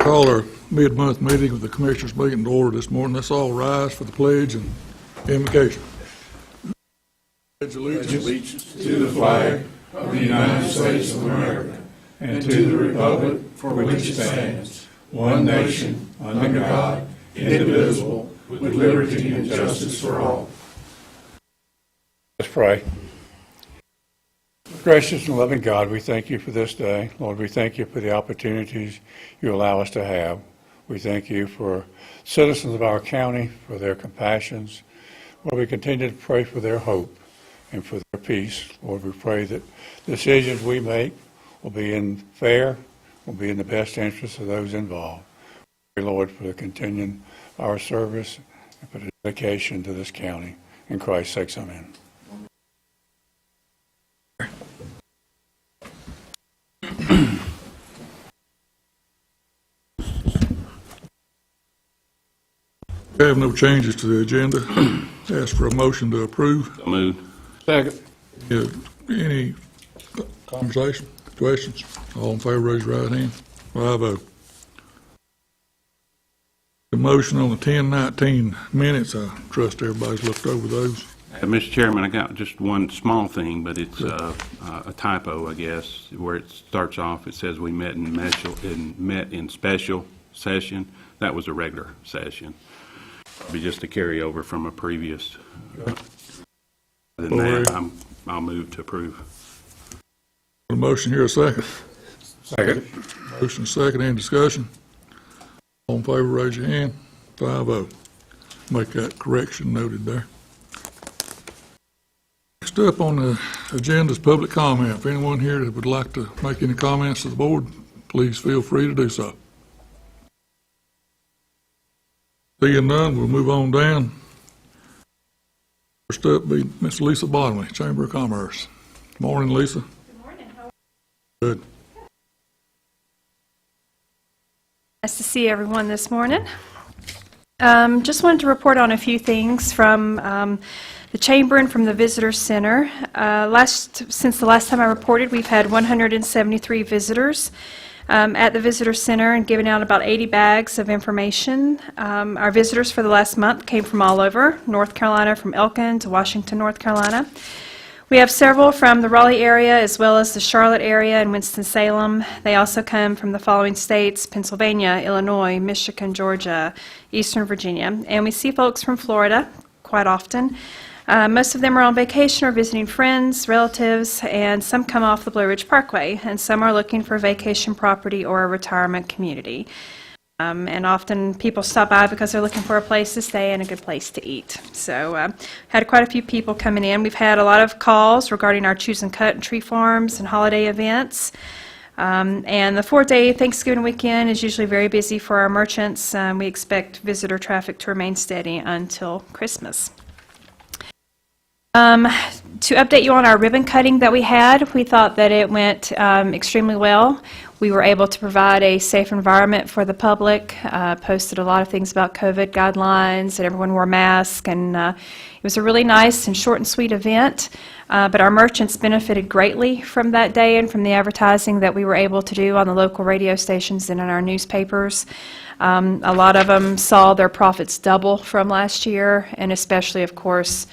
Call our mid-month meeting of the Commissioners meeting to order this morning. Let's all rise for the pledge and invocation. Pledge allegiance to the flag of the United States of America and to the republic for which it stands, one nation, under God, indivisible, with liberty and justice for all. Let's pray. Gracious and loving God, we thank you for this day. Lord, we thank you for the opportunities you allow us to have. We thank you for citizens of our county, for their compassions. Lord, we continue to pray for their hope and for their peace. Lord, we pray that decisions we make will be fair, will be in the best interest of those involved. We pray, Lord, for the continuing our service and for the dedication to this county. In Christ's sake, amen. We have no changes to the agenda. Ask for a motion to approve. So moved. Second. Any conversation, questions? All in favor, raise your right hand. 5-0. The motion on the 10-19 minutes, I trust everybody's looked over those. Mr. Chairman, I got just one small thing, but it's a typo, I guess, where it starts off. It says we met in special session. That was a regular session. It'll be just a carryover from a previous. Other than that, I'll move to approve. A motion here, a second. Second. Motion second, any discussion? All in favor, raise your hand. 5-0. Make that correction noted there. Next up on the agenda is public comment. If anyone here that would like to make any comments to the board, please feel free to do so. Seeing none, we'll move on down. First up be Ms. Lisa Bottomley, Chamber of Commerce. Morning, Lisa. Good morning. How are you? Good. Nice to see everyone this morning. Just wanted to report on a few things from the Chamber and from the Visitor Center. Since the last time I reported, we've had 173 visitors at the Visitor Center and given out about 80 bags of information. Our visitors for the last month came from all over, North Carolina, from Elkin to Washington, North Carolina. We have several from the Raleigh area as well as the Charlotte area and Winston-Salem. They also come from the following states: Pennsylvania, Illinois, Michigan, Georgia, Eastern Virginia. And we see folks from Florida quite often. Most of them are on vacation or visiting friends, relatives, and some come off the Blue Ridge Parkway, and some are looking for a vacation property or a retirement community. And often people stop by because they're looking for a place to stay and a good place to eat. So had quite a few people coming in. We've had a lot of calls regarding our Choose and Cut and tree farms and holiday events. And the 4-day Thanksgiving weekend is usually very busy for our merchants. We expect visitor traffic to remain steady until Christmas. To update you on our ribbon cutting that we had, we thought that it went extremely well. We were able to provide a safe environment for the public, posted a lot of things about COVID guidelines, and everyone wore masks, and it was a really nice and short and sweet event. But our merchants benefited greatly from that day and from the advertising that we were able to do on the local radio stations and in our newspapers. A lot of them saw their profits double from last year, and especially, of course,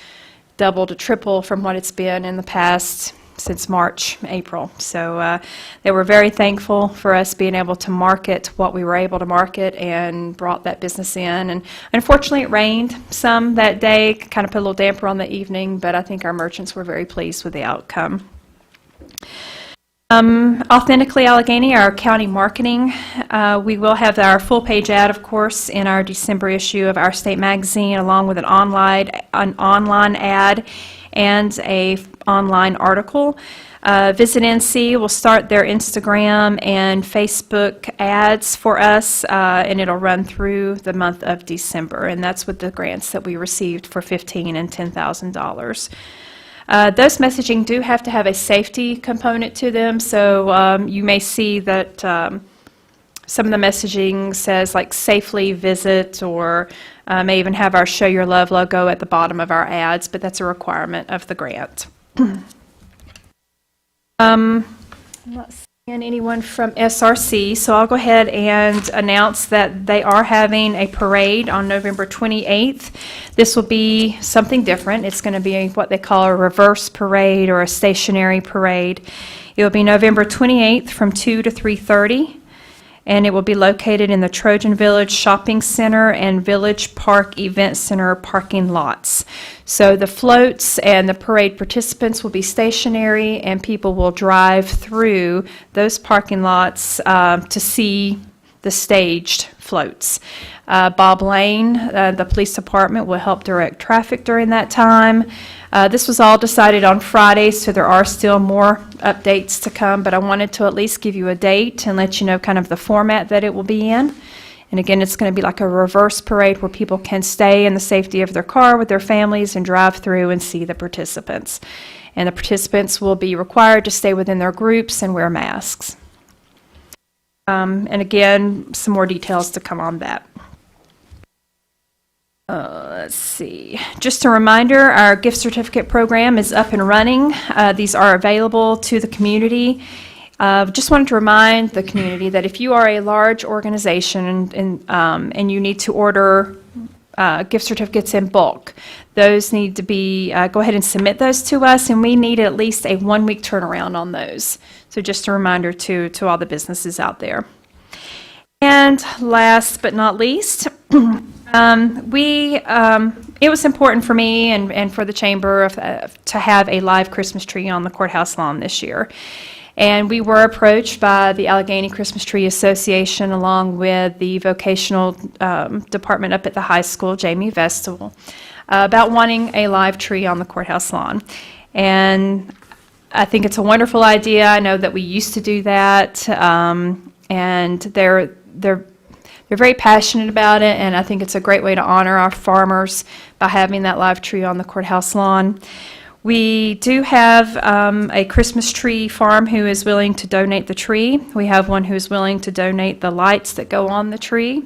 double to triple from what it's been in the past since March, April. So they were very thankful for us being able to market what we were able to market and brought that business in. And unfortunately, it rained some that day, kind of put a little damper on the evening, but I think our merchants were very pleased with the outcome. Authentically Alleghany, our county marketing, we will have our full-page ad, of course, in our December issue of our state magazine, along with an online ad and a online article. Visit NC will start their Instagram and Facebook ads for us, and it'll run through the month of December, and that's with the grants that we received for $15,000 and $10,000. Those messaging do have to have a safety component to them, so you may see that some of the messaging says like safely visit, or may even have our Show Your Love logo at the bottom of our ads, but that's a requirement of the grant. Let's And anyone from SRC, so I'll go ahead and announce that they are having a parade on November 28th. This will be something different. It's going to be what they call a reverse parade or a stationary parade. It will be November 28th from 2 to 3:30, and it will be located in the Trojan Village Shopping Center and Village Park Event Center parking lots. So the floats and the parade participants will be stationary, and people will drive through those parking lots to see the staged floats. Bob Lane, the police department, will help direct traffic during that time. This was all decided on Friday, so there are still more updates to come, but I wanted to at least give you a date and let you know kind of the format that it will be in. And again, it's going to be like a reverse parade where people can stay in the safety of their car with their families and drive through and see the participants. And the participants will be required to stay within their groups and wear masks. And again, some more details to come on that. Let's see. Just a reminder, our gift certificate program is up and running. These are available to the community. Just wanted to remind the community that if you are a large organization and you need to order gift certificates in bulk, those need to be, go ahead and submit those to us, and we need at least a 1-week turnaround on those. So just a reminder to all the businesses out there. And last but not least, it was important for me and for the chamber to have a live Christmas tree on the courthouse lawn this year. And we were approached by the Alleghany Christmas Tree Association along with the vocational department up at the high school, Jamie Vestival, about wanting a live tree on the courthouse lawn. And I think it's a wonderful idea. I know that we used to do that, and they're very passionate about it, and I think it's a great way to honor our farmers by having that live tree on the courthouse lawn. We do have a Christmas tree farm who is willing to donate the tree. We have one who is willing to donate the lights that go on the tree.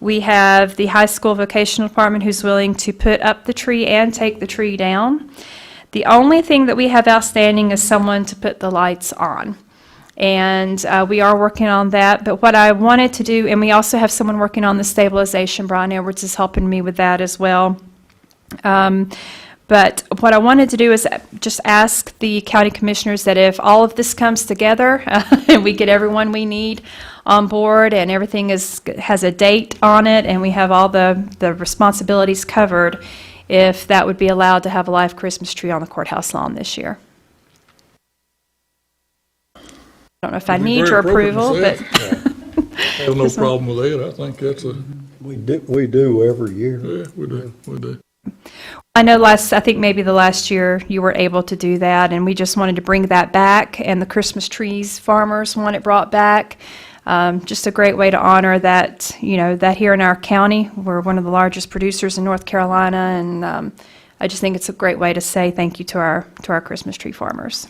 We have the high school vocational department who's willing to put up the tree and take the tree down. The only thing that we have outstanding is someone to put the lights on. And we are working on that. But what I wanted to do, and we also have someone working on the stabilization. Brian Edwards is helping me with that as well. But what I wanted to do is just ask the county commissioners that if all of this comes together and we get everyone we need on board and everything has a date on it and we have all the responsibilities covered, if that would be allowed to have a live Christmas tree on the courthouse lawn this year. I don't know if I It'd be need very your approval, but appropriate I have no problem with that. I think that's We do every year. yeah, we do. I know I think maybe the last year you were able to do that, and we just wanted to bring that back, and the Christmas trees farmers want it brought back. Just a great way to honor that, that here in our county. We're one of the largest producers in North Carolina, and I just think it's a great way to say thank you to our Christmas tree farmers.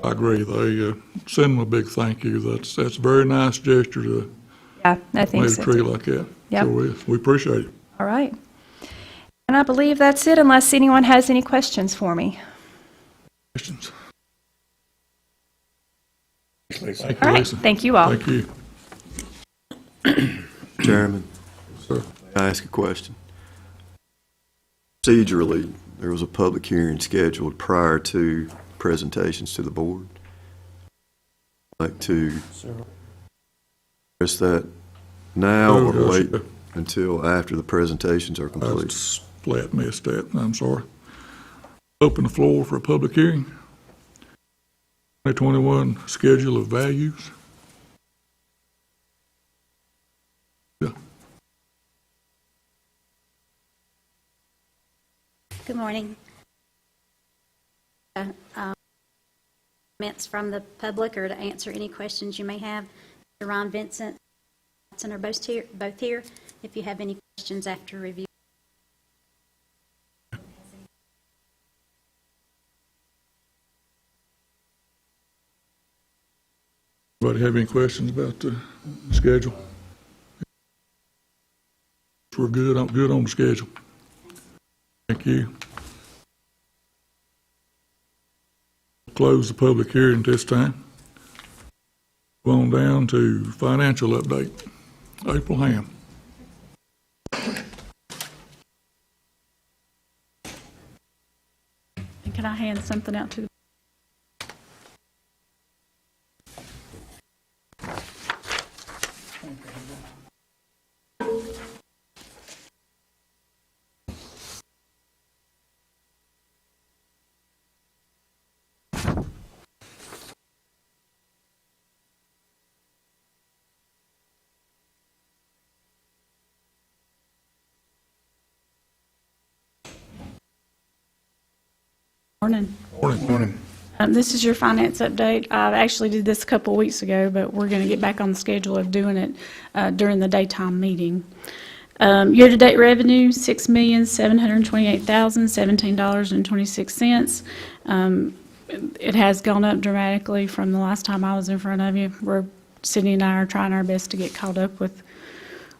I agree. They send them a big thank you. That's a very nice gesture to Yeah, I think make so. a tree like that. Yep. Sure is. We appreciate it. All right. And I believe that's it, unless anyone has any questions for me. Questions? Lisa. Thank you, All right, Lisa. thank you all. Thank you. Chairman, Sir. may I ask a question? Procedurally, there was a public hearing scheduled prior to presentations to the board. I'd like to address that now or Oh, wait gosh. until after the presentations are I complete. just flat missed that. I'm sorry. Open the floor for a public hearing. 2021 schedule of values. Yeah. Good morning. Comments from the public or to answer any questions you may have. Mr. Ron Vincent are both here. If you have any questions after review. Anybody have any questions about the schedule? We're good on the schedule. Thank you. Close the public hearing at this time. On down to financial update. April Ham. And can I hand something out to the morning? Morning. This is your finance update. I actually did this a couple of weeks ago, but we're going to get back on the schedule of doing it during the daytime meeting. Year-to-date revenue, $6,728,017.26. It has gone up dramatically from the last time I was in front of you. Sydney and I are trying our best to get caught up with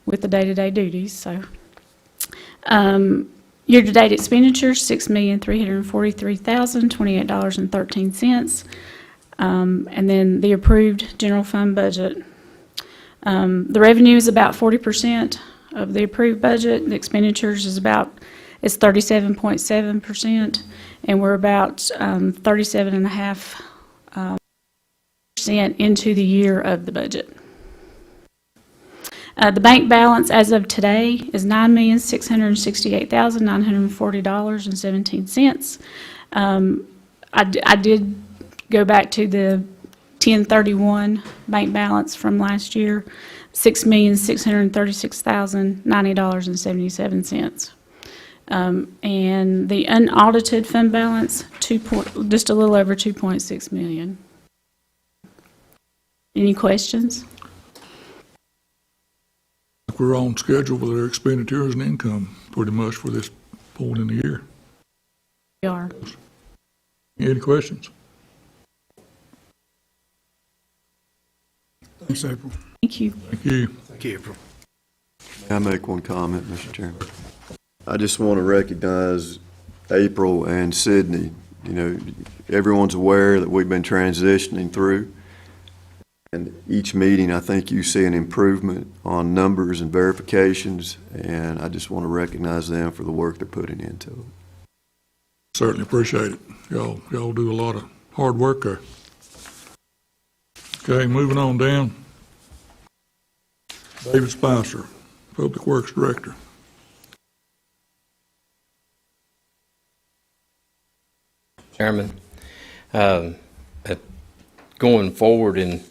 the day-to-day duties, so. Year-to-date expenditures, $6,343,028.13. And then the approved general fund budget. The revenue is about 40% of the approved budget. The expenditures is 37.7%, and we're about 37.5% into the year of the budget. The bank balance as of today is $9,668,940.17. I did go back to the 10/31 bank balance from last year, $6,636,090.77. And the unaudited fund balance, just a little over $2.6 million. Any questions? We're on schedule with our expenditures and income pretty much for this point in the year. We are. Any questions? Thanks, April. Thank you. Thank you. Thank you, April. May I make one comment, Mr. Chairman? I just want to recognize April and Sydney. You know, everyone's aware that we've been transitioning through. And each meeting, I think you see an improvement on numbers and verifications, and I just want to recognize them for the work they're putting into it. Certainly appreciate it. Y'all do a lot of hard work there. Okay, moving on down. David Spicer, Public Works Director. Chairman, going forward in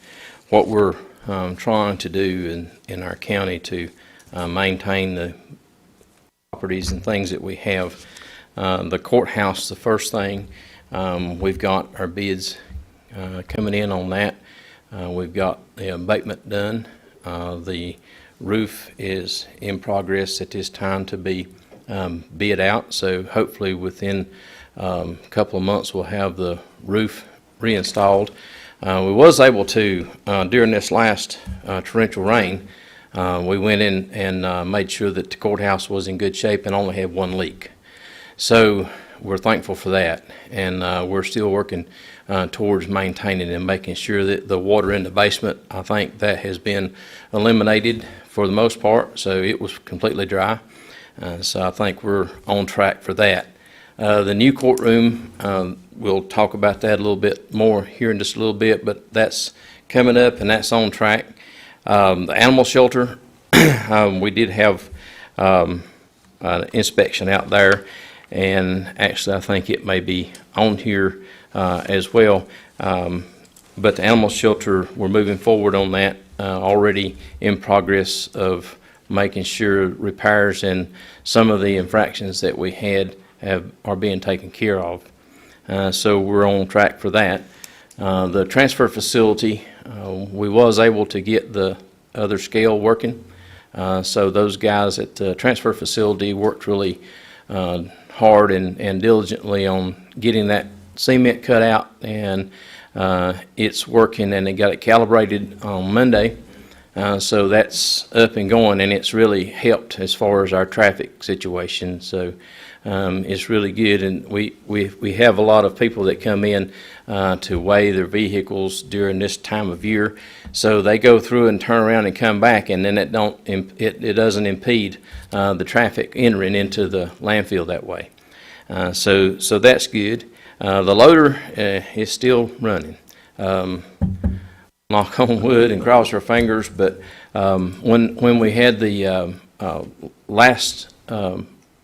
what we're trying to do in our county to maintain the properties and things that we have. The courthouse, the first thing, we've got our bids coming in on that. We've got the abatement done. The roof is in progress at this time to be bid out, so hopefully within a couple of months we'll have the roof reinstalled. We was able to, during this last torrential rain, we went in and made sure that the courthouse was in good shape and only had one leak. So we're thankful for that, and we're still working towards maintaining and making sure that the water in the basement, I think that has been eliminated for the most part, so it was completely dry. So I think we're on track for that. The new courtroom, we'll talk about that a little bit more here in just a little bit, but that's coming up and that's on track. The animal shelter, we did have an inspection out there, and actually I think it may be on here as well. But the animal shelter, we're moving forward on that, already in progress of making sure repairs and some of the infractions that we had are being taken care of. So we're on track for that. The transfer facility, we was able to get the other scale working. So those guys at the transfer facility worked really hard and diligently on getting that cement cut out, and it's working, and they got it calibrated on Monday. So that's up and going, and it's really helped as far as our traffic situation. So is really good, and we have a lot of people that come in to weigh their vehicles during this time of year. So they go through and turn around and come back, and then it doesn't impede the traffic entering into the landfill that way. So that's good. The loader is still running. Knock on wood and cross our fingers, but when we had the last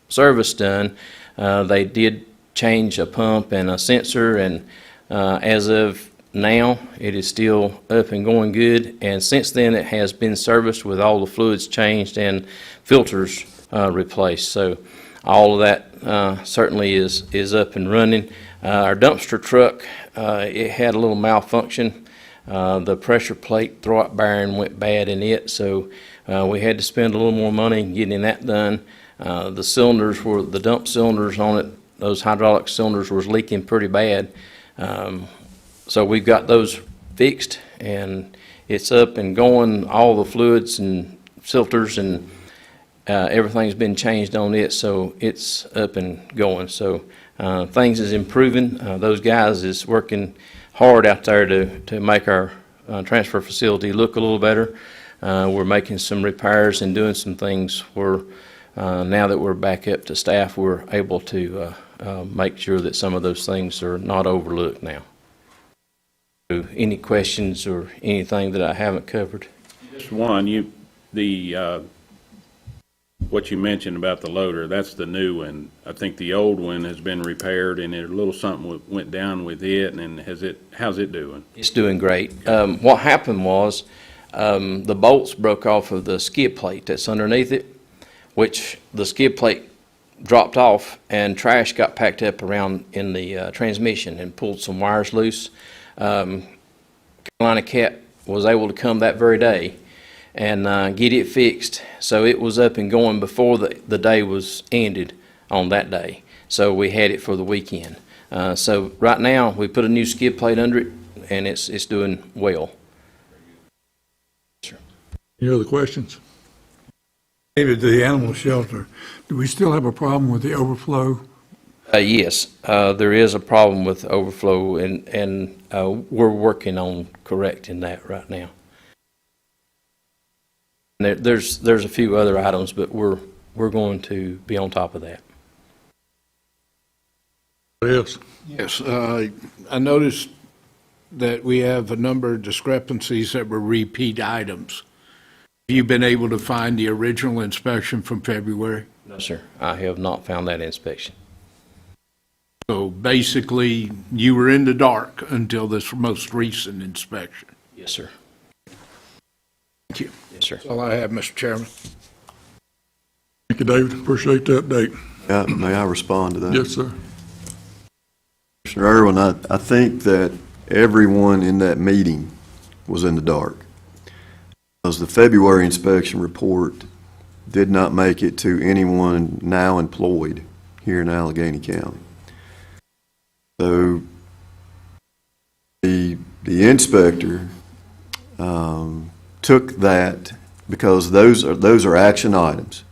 service done, they did change a pump and a sensor, and as of now, it is still up and going good, and since then, it has been serviced with all the fluids changed and filters replaced. So all of that certainly is up and running. Our dumpster truck, it had a little malfunction. The pressure plate throat bearing went bad in it, so we had to spend a little more money getting that done. The cylinders the dump cylinders on it, those hydraulic cylinders was leaking pretty bad. So we've got those fixed, and it's up and going. All the fluids and filters and everything's been changed on it, so it's up and going. So things is improving. Those guys is working hard out there to make our transfer facility look a little better. We're making some repairs and doing some things where now that we're back up to staff, we're able to make sure that some of those things are not overlooked now. So any questions or anything that I haven't covered? Just one, what you mentioned about the loader, that's the new one. I think the old one has been repaired, and a little something went down with it, and how's it doing? It's doing great. What happened was the bolts broke off of the skid plate that's underneath it, which the skid plate dropped off, and trash got packed up around in the transmission and pulled some wires loose. Carolina Cat was able to come that very day and get it fixed, so it was up and going before the day was ended on that day. So we had it for the weekend. So right now we put a new skid plate under it, and it's doing well. Sure. Any other questions? David, the animal shelter, do we still have a problem with the overflow? Yes, there is a problem with overflow, and we're working on correcting that right now. There's a few other items, but we're going to be on top of that. Yes. Yes, I noticed that we have a number of discrepancies that were repeat items. Have you been able to find the original inspection from February? No, sir, I have not found that inspection. So basically, you were in the dark until this most recent inspection. Yes, sir. Thank you. Yes, sir. That's all I have, Mr. Chairman. Thank you, David. Appreciate that update. May I respond to that? Yes, sir. Commissioner Irwin, I think that everyone in that meeting was in the dark, because the February inspection report did not make it to anyone now employed here in Alleghany County. So the inspector took that, because those are action items,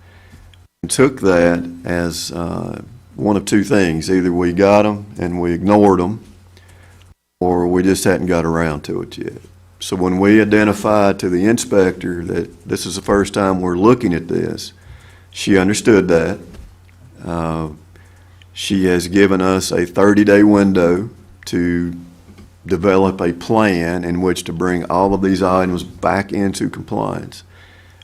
and took that as one of two things: either we got them and we ignored them, or we just hadn't got around to it yet. So when we identified to the inspector that this is the first time we're looking at this, she understood that. She has given us a 30-day window to develop a plan in which to bring all of these items back into compliance.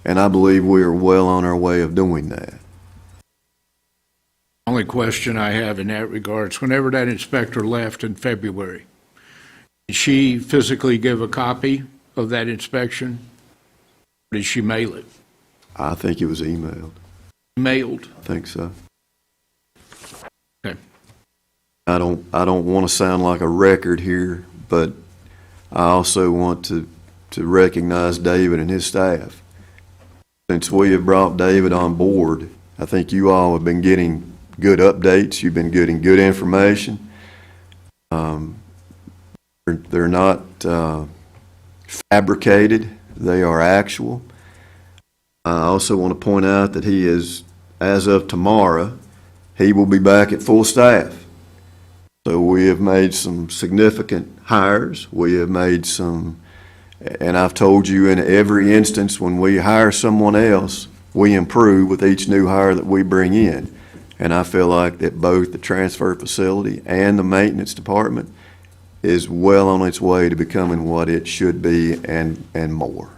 And I believe we are well on our way of doing that. Only question I have in that regard is, whenever that inspector left in February, did she physically give a copy of that inspection? Or did she mail it? I think it was emailed. Mailed? I think so. Okay. I don't want to sound like a record here, but I also want to recognize David and his staff. Since we have brought David on board, I think you all have been getting good updates. You've been getting good information. They're not fabricated. They are actual. I also want to point out that he is, as of tomorrow, he will be back at full staff. So we have made some significant hires. We have made some, and I've told you in every instance when we hire someone else, we improve with each new hire that we bring in. And I feel like that both the transfer facility and the maintenance department is well on its way to becoming what it should be and more.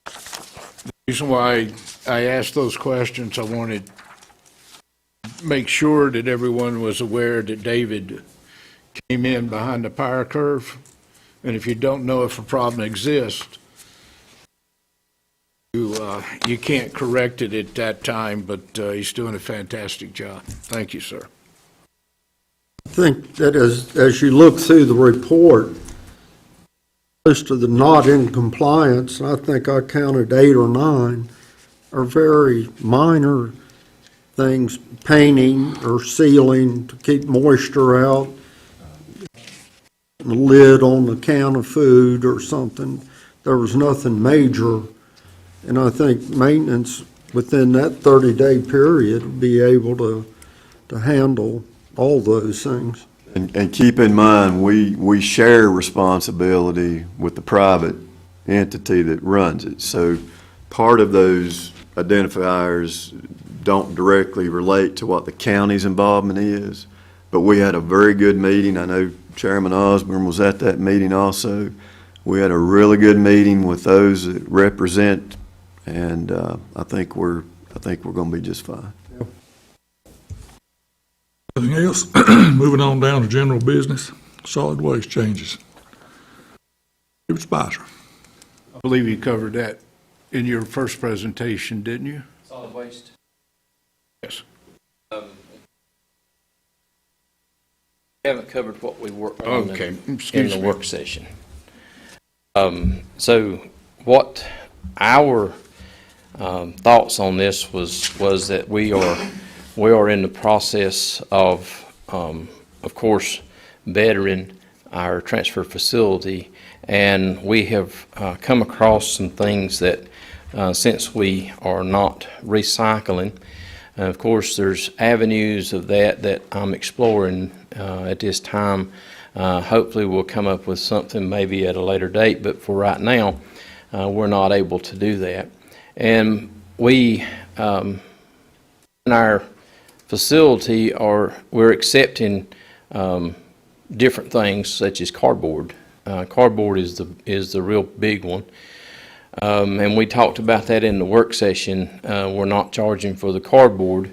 The reason why I asked those questions, I wanted to make sure that everyone was aware that David came in behind the power curve. And if you don't know if a problem exists, you can't correct it at that time, but he's doing a fantastic job. Thank you, sir. I think that as you look through the report, most of the not in compliance, and I think I counted 8 or 9, are very minor things, painting or sealing to keep moisture out, the lid on the can of food or something. There was nothing major, and I think maintenance within that 30-day period will be able to handle all those things. And keep in mind, we share responsibility with the private entity that runs it. So part of those identifiers don't directly relate to what the county's involvement is, but we had a very good meeting. I know Chairman Osborne was at that meeting also. We had a really good meeting with those that represent, and I think we're going to be just fine. Anything else? Moving on down to general business, solid waste changes. David Spicer. I believe you covered that in your first presentation, didn't you? Solid waste. Yes. We haven't covered what we worked on in the work session. So what our thoughts on this was that we are in the process of course, bettering our transfer facility, and we have come across some things that since we are not recycling, of course, there's avenues of that I'm exploring at this time. Hopefully we'll come up with something maybe at a later date, but for right now, we're not able to do that. And we, in our facility, we're accepting different things such as cardboard. Cardboard is the real big one. And we talked about that in the work session. We're not charging for the cardboard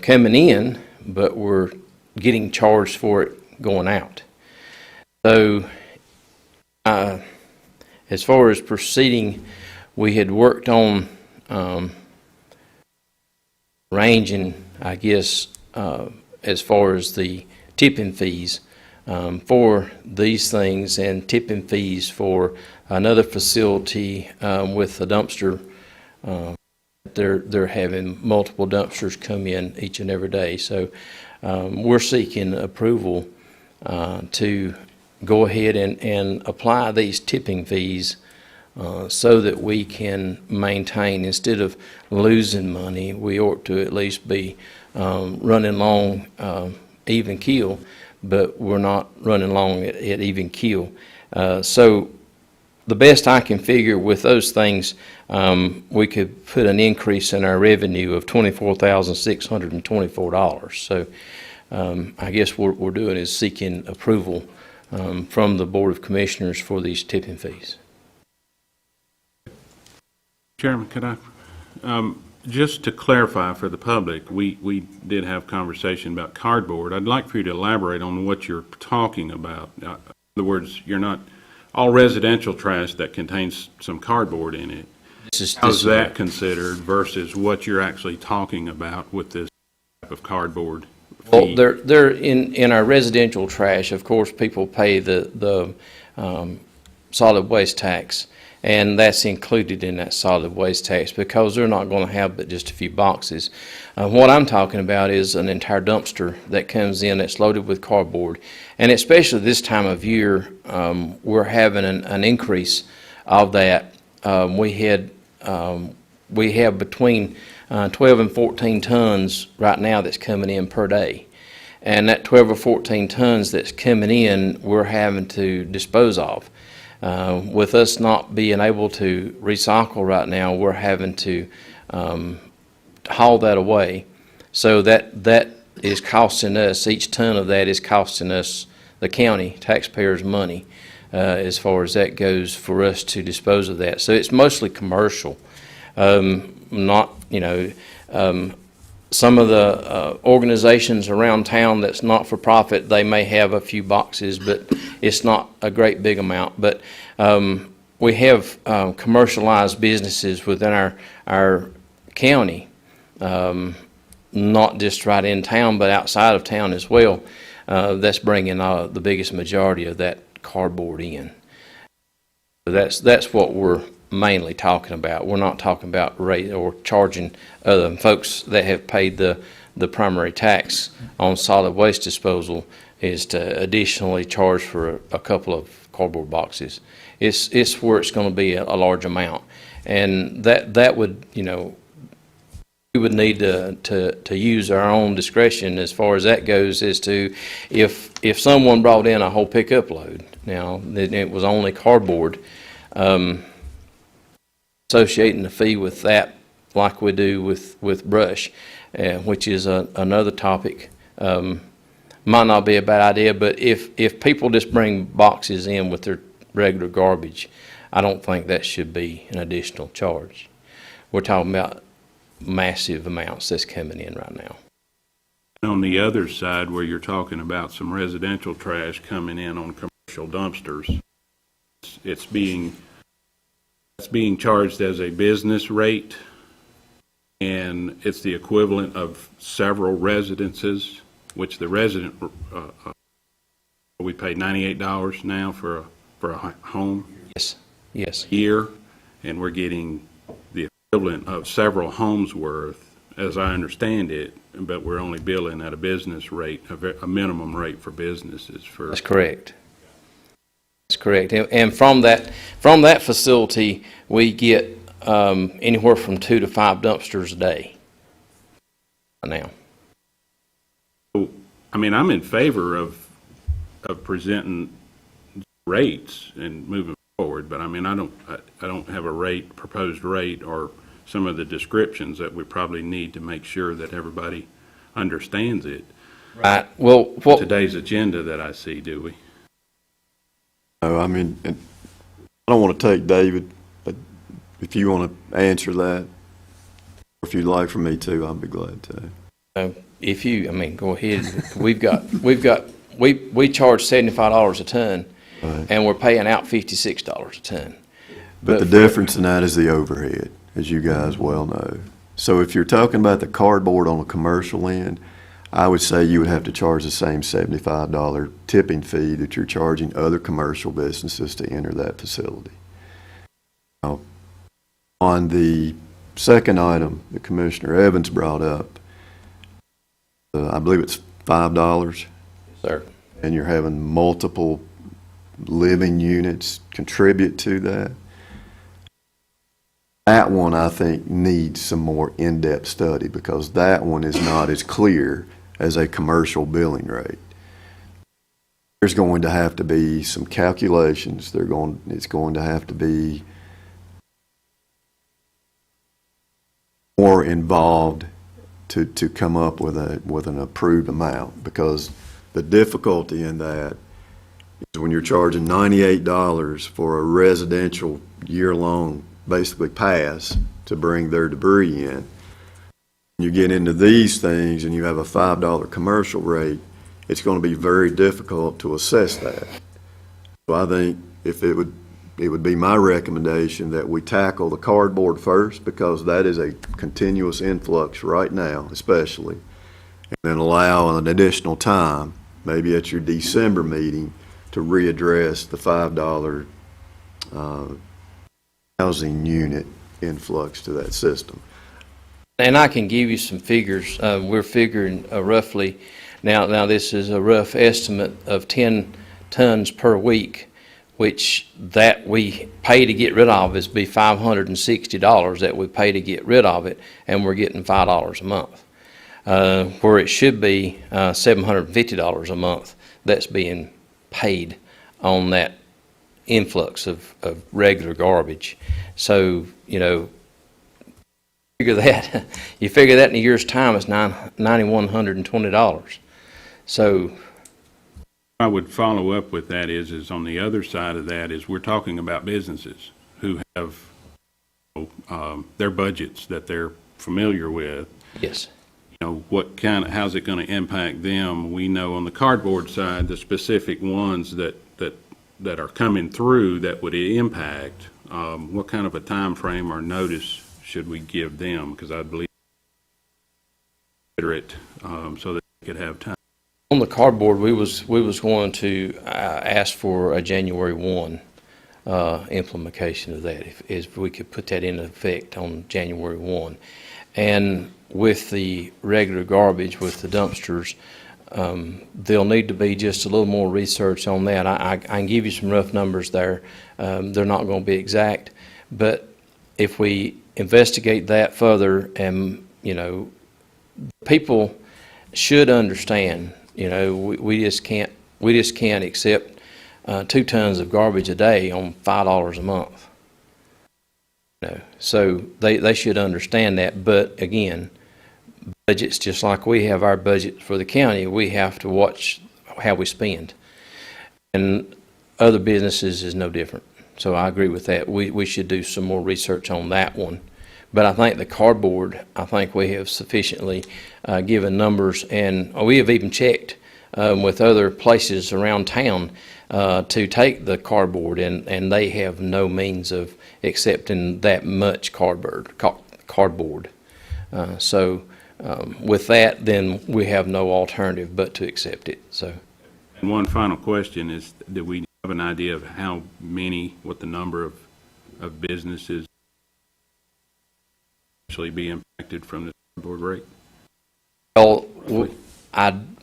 coming in, but we're getting charged for it going out. So as far as proceeding, we had worked on ranging, I guess, as far as the tipping fees for these things, and tipping fees for another facility with a dumpster. They're having multiple dumpsters come in each and every day. So we're seeking approval to go ahead and apply these tipping fees so that we can maintain, instead of losing money, we ought to at least be running long even keel, but we're not running long at even keel. So the best I can figure with those things, we could put an increase in our revenue of $24,624. So I guess what we're doing is seeking approval from the Board of Commissioners for these tipping fees. Chairman, could I, just to clarify for the public, we did have conversation about cardboard. I'd like for you to elaborate on what you're talking about. In other words, you're not, all residential trash that contains some cardboard in it, how's that considered versus what you're actually talking about with this type of cardboard fee? Well, they're in our residential trash. Of course, people pay the solid waste tax, and that's included in that solid waste tax because they're not going to have but just a few boxes. What I'm talking about is an entire dumpster that comes in that's loaded with cardboard, and especially this time of year, we're having an increase of that. We had we have between 12 and 14 tons right now that's coming in per day. And that 12 or 14 tons that's coming in, we're having to dispose of. With us not being able to recycle right now, we're having to haul that away. So that is costing us, each ton of that is costing us, the county taxpayers, money as far as that goes for us to dispose of that. So it's mostly commercial, not, some of the organizations around town that's not for profit, they may have a few boxes, but it's not a great big amount. But we have commercialized businesses within our county, not just right in town, but outside of town as well. That's bringing the biggest majority of that cardboard in. That's what we're mainly talking about. We're not talking about rate or charging other folks that have paid the primary tax on solid waste disposal is to additionally charge for a couple of cardboard boxes. It's where it's going to be a large amount, and that would, we would need to use our own discretion as far as that goes, as to if someone brought in a whole pickup load, now then it was only cardboard, associating the fee with that like we do with brush, which is another topic. Might not be a bad idea, but if people just bring boxes in with their regular garbage, I don't think that should be an additional charge. We're talking about massive amounts that's coming in right now. On the other side, where you're talking about some residential trash coming in on commercial dumpsters, it's being charged as a business rate, and it's the equivalent of several residences, which the resident, we pay $98 now for a home. Yes. Year, and we're getting the equivalent of several homes worth, as I understand it, but we're only billing at a business rate, a minimum rate for businesses. That's correct. That's correct. And from that facility, we get anywhere from 2 to 5 dumpsters a day now. I mean, I'm in favor of presenting rates and moving forward, but I mean, I don't have a proposed rate, or some of the descriptions that we probably need to make sure that everybody understands it. Right. Well, Today's agenda that I see, do we? No, I mean, I don't want to take David, but if you want to answer that, or if you'd like for me to, I'll be glad to. Go ahead. we charge $75 a ton, Right. and we're paying out $56 a ton. But the difference in that is the overhead, as you guys well know. So if you're talking about the cardboard on a commercial end, I would say you would have to charge the same $75 tipping fee that you're charging other commercial businesses to enter that facility. Now, on the second item that Commissioner Evans brought up, I believe it's $5. Sir. And you're having multiple living units contribute to that. That one, I think, needs some more in-depth study, because that one is not as clear as a commercial billing rate. There's going to have to be some calculations. It's going to have to be more involved to come up with an approved amount, because the difficulty in that is when you're charging $98 for a residential year-long basically pass to bring their debris in. You get into these things and you have a $5 commercial rate, it's going to be very difficult to assess that. So I think it would be my recommendation that we tackle the cardboard first, because that is a continuous influx right now, especially, and then allow an additional time, maybe at your December meeting, to readdress the $5 housing unit influx to that system. And I can give you some figures. We're figuring roughly, now this is a rough estimate of 10 tons per week which that we pay to get rid of is be $560 that we pay to get rid of it, and we're getting $5 a month. Where it should be $750 a month that's being paid on that influx of regular garbage. So, you know, you figure that in a year's time, it's $9,120. So I would follow up with that is on the other side of that is we're talking about businesses who have their budgets that they're familiar with. yes, You know, how's it going to impact them? We know on the cardboard side, the specific ones that are coming through that would impact, what kind of a time frame or notice should we give them? Because I believe it so that they could have time. on the cardboard, we was going to ask for a January 1 implementation of that, if we could put that into effect on January 1. And with the regular garbage, with the dumpsters, there'll need to be just a little more research on that. I can give you some rough numbers there. They're not going to be exact, but if we investigate that further, and, you know, people should understand, you know, we just can't accept 2 tons of garbage a day on $5 a month. You know, so they should understand that. But again, budgets, just like we have our budget for the county, we have to watch how we spend. And other businesses is no different. So I agree with that. We should do some more research on that one. But I think the cardboard, I think we have sufficiently given numbers, and we have even checked with other places around town to take the cardboard, and they have no means of accepting that much cardboard. So with that, then we have no alternative but to accept it. So. And one final question is, do we have an idea of what the number of businesses actually be impacted from the cardboard rate? Well,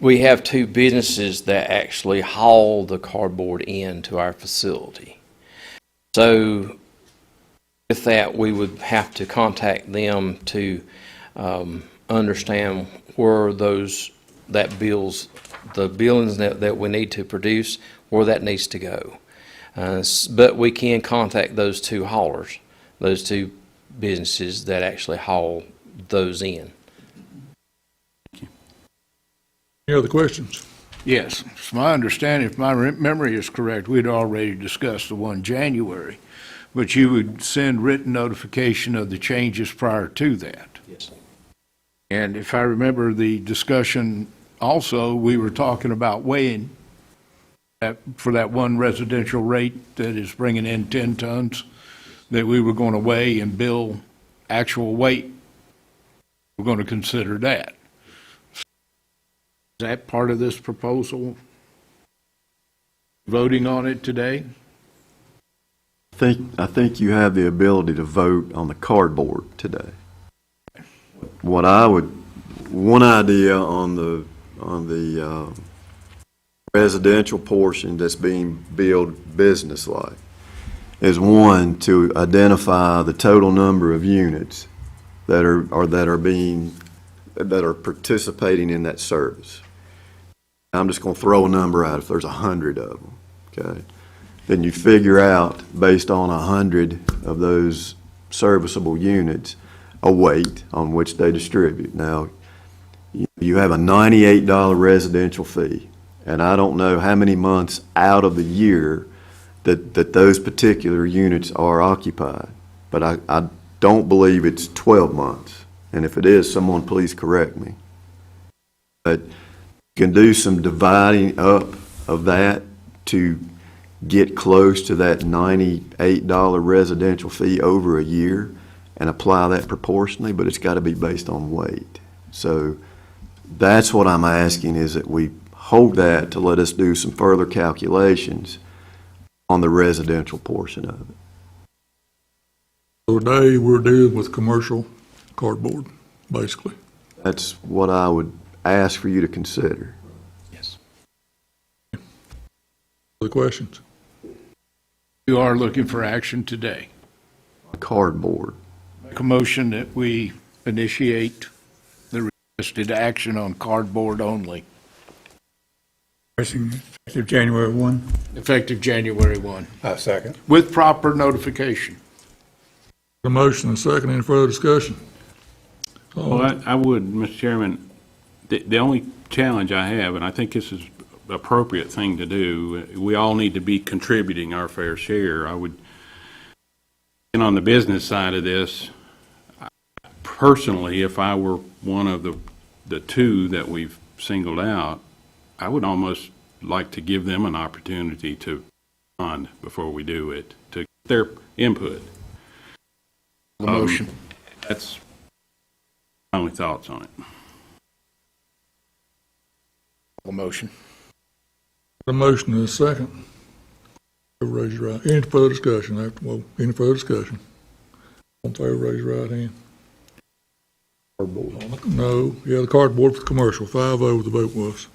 we have 2 businesses that actually haul the cardboard into our facility. So with that, we would have to contact them to understand where the billings that we need to produce, where that needs to go. But we can contact those 2 haulers, those 2 businesses that actually haul those in. Any other questions? Yes, it's my understanding, if my memory is correct, we'd already discussed the 1 January, but you would send written notification of the changes prior to that. Yes. And if I remember the discussion also, we were talking about weighing for that 1 residential rate that is bringing in 10 tons, that we were going to weigh and bill actual weight. We're going to consider that. Is that part of this proposal? Voting on it today? I think you have the ability to vote on the cardboard today. One idea on the residential portion that's being billed business-like is, one, to identify the total number of units that are participating in that service. I'm just going to throw a number out. If there's 100 of them, okay, then you figure out, based on 100 of those serviceable units, a weight on which they distribute. Now, you have a $98 residential fee, and I don't know how many months out of the year that those particular units are occupied, but I don't believe it's 12 months. And if it is, someone please correct me. But you can do some dividing up of that to get close to that $98 residential fee over a year and apply that proportionally, but it's got to be based on weight. So that's what I'm asking, is that we hold that to let us do some further calculations on the residential portion of it. So today, we're dealing with commercial cardboard, basically. That's what I would ask for you to consider. Yes. Other questions? You are looking for action today. Cardboard. Make a motion that we initiate the requested action on cardboard only, Effective January 1. effective January 1, Second. with proper notification. A motion and a second. Any further discussion? Well, I would, Mr. Chairman, the only challenge I have, and I think this is an appropriate thing to do, we all need to be contributing our fair share. And on the business side of this, personally, if I were one of the two that we've singled out, I would almost like to give them an opportunity to respond before we do it, to get their input. The motion. That's my only thoughts on it. The motion. A motion and a second. Raise your right. Any further discussion? Any further discussion? All in favor, raise your right hand. Cardboard. No. Yeah, the cardboard for the commercial. 5-0 the vote was.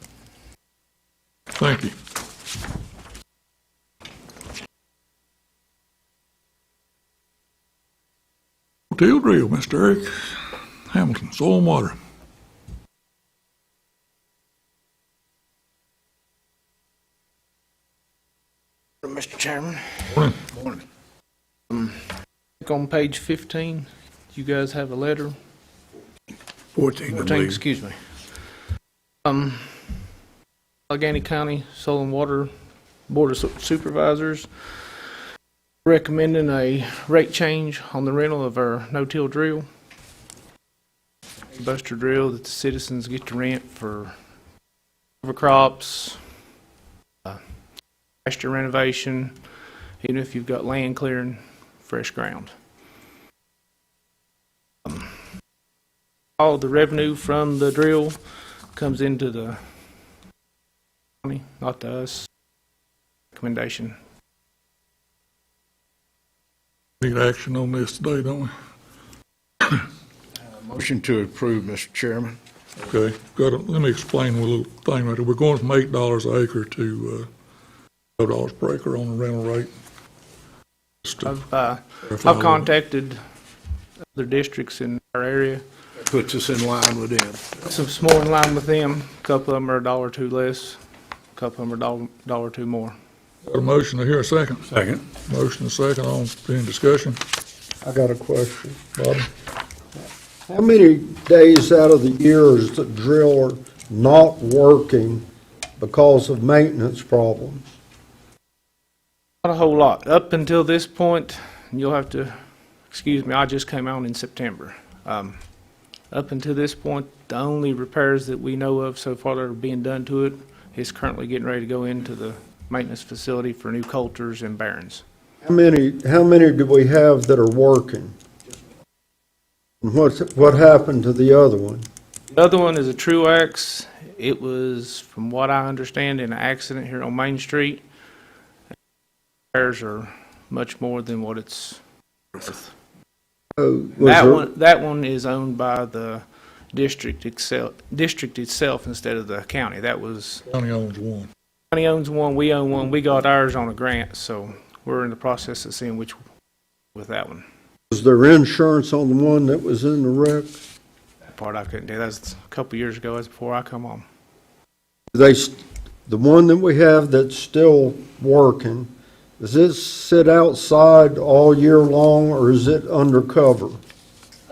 Thank you. Teal drill, Mr. Eric Hamilton, soil and water. Mr. Chairman. Morning. On page 15, you guys have a letter. 14, I 14, believe. excuse me. Alleghany County Soil and Water Board of Supervisors recommending a rate change on the rental of our no-till drill. Buster drill that the citizens get to rent for cover crops, pasture renovation, even if you've got land clearing fresh ground. All the revenue from the drill comes into the county, not to us. Recommendation. Need action on this today, don't we? Motion to approve, Mr. Chairman. Okay, let me explain a little thing right here. We're going from $8 an acre to $12 per acre on the rental rate. Just to I've clarify a little. contacted other districts in our area. Puts us in line with them. Some more in line with them. A couple of them are $1 or $2 less. A couple of them are $1 or $2 more. Got a motion to hear a second. Second. Motion and second on, any discussion? I got a question. Bob? How many days out of the year is the driller not working because of maintenance problems? Not a whole lot. Up until this point, you'll have to, excuse me, I just came on in September. Up until this point, the only repairs that we know of so far that are being done to it is currently getting ready to go into the maintenance facility for new coulters and bearings. How many do we have that are working? And what happened to the other one? The other one is a Truax. It was, from what I understand, in an accident here on Main Street. Repairs are much more than what it's worth. That one is owned by the district itself instead of the county. That was, County owns one. county owns one, we own one. We got ours on a grant, so we're in the process of seeing which with that one. Was there insurance on the one that was in the wreck? That part I couldn't do. That was a couple years ago. That's before I come on. The one that we have that's still working, does it sit outside all year long or is it undercover?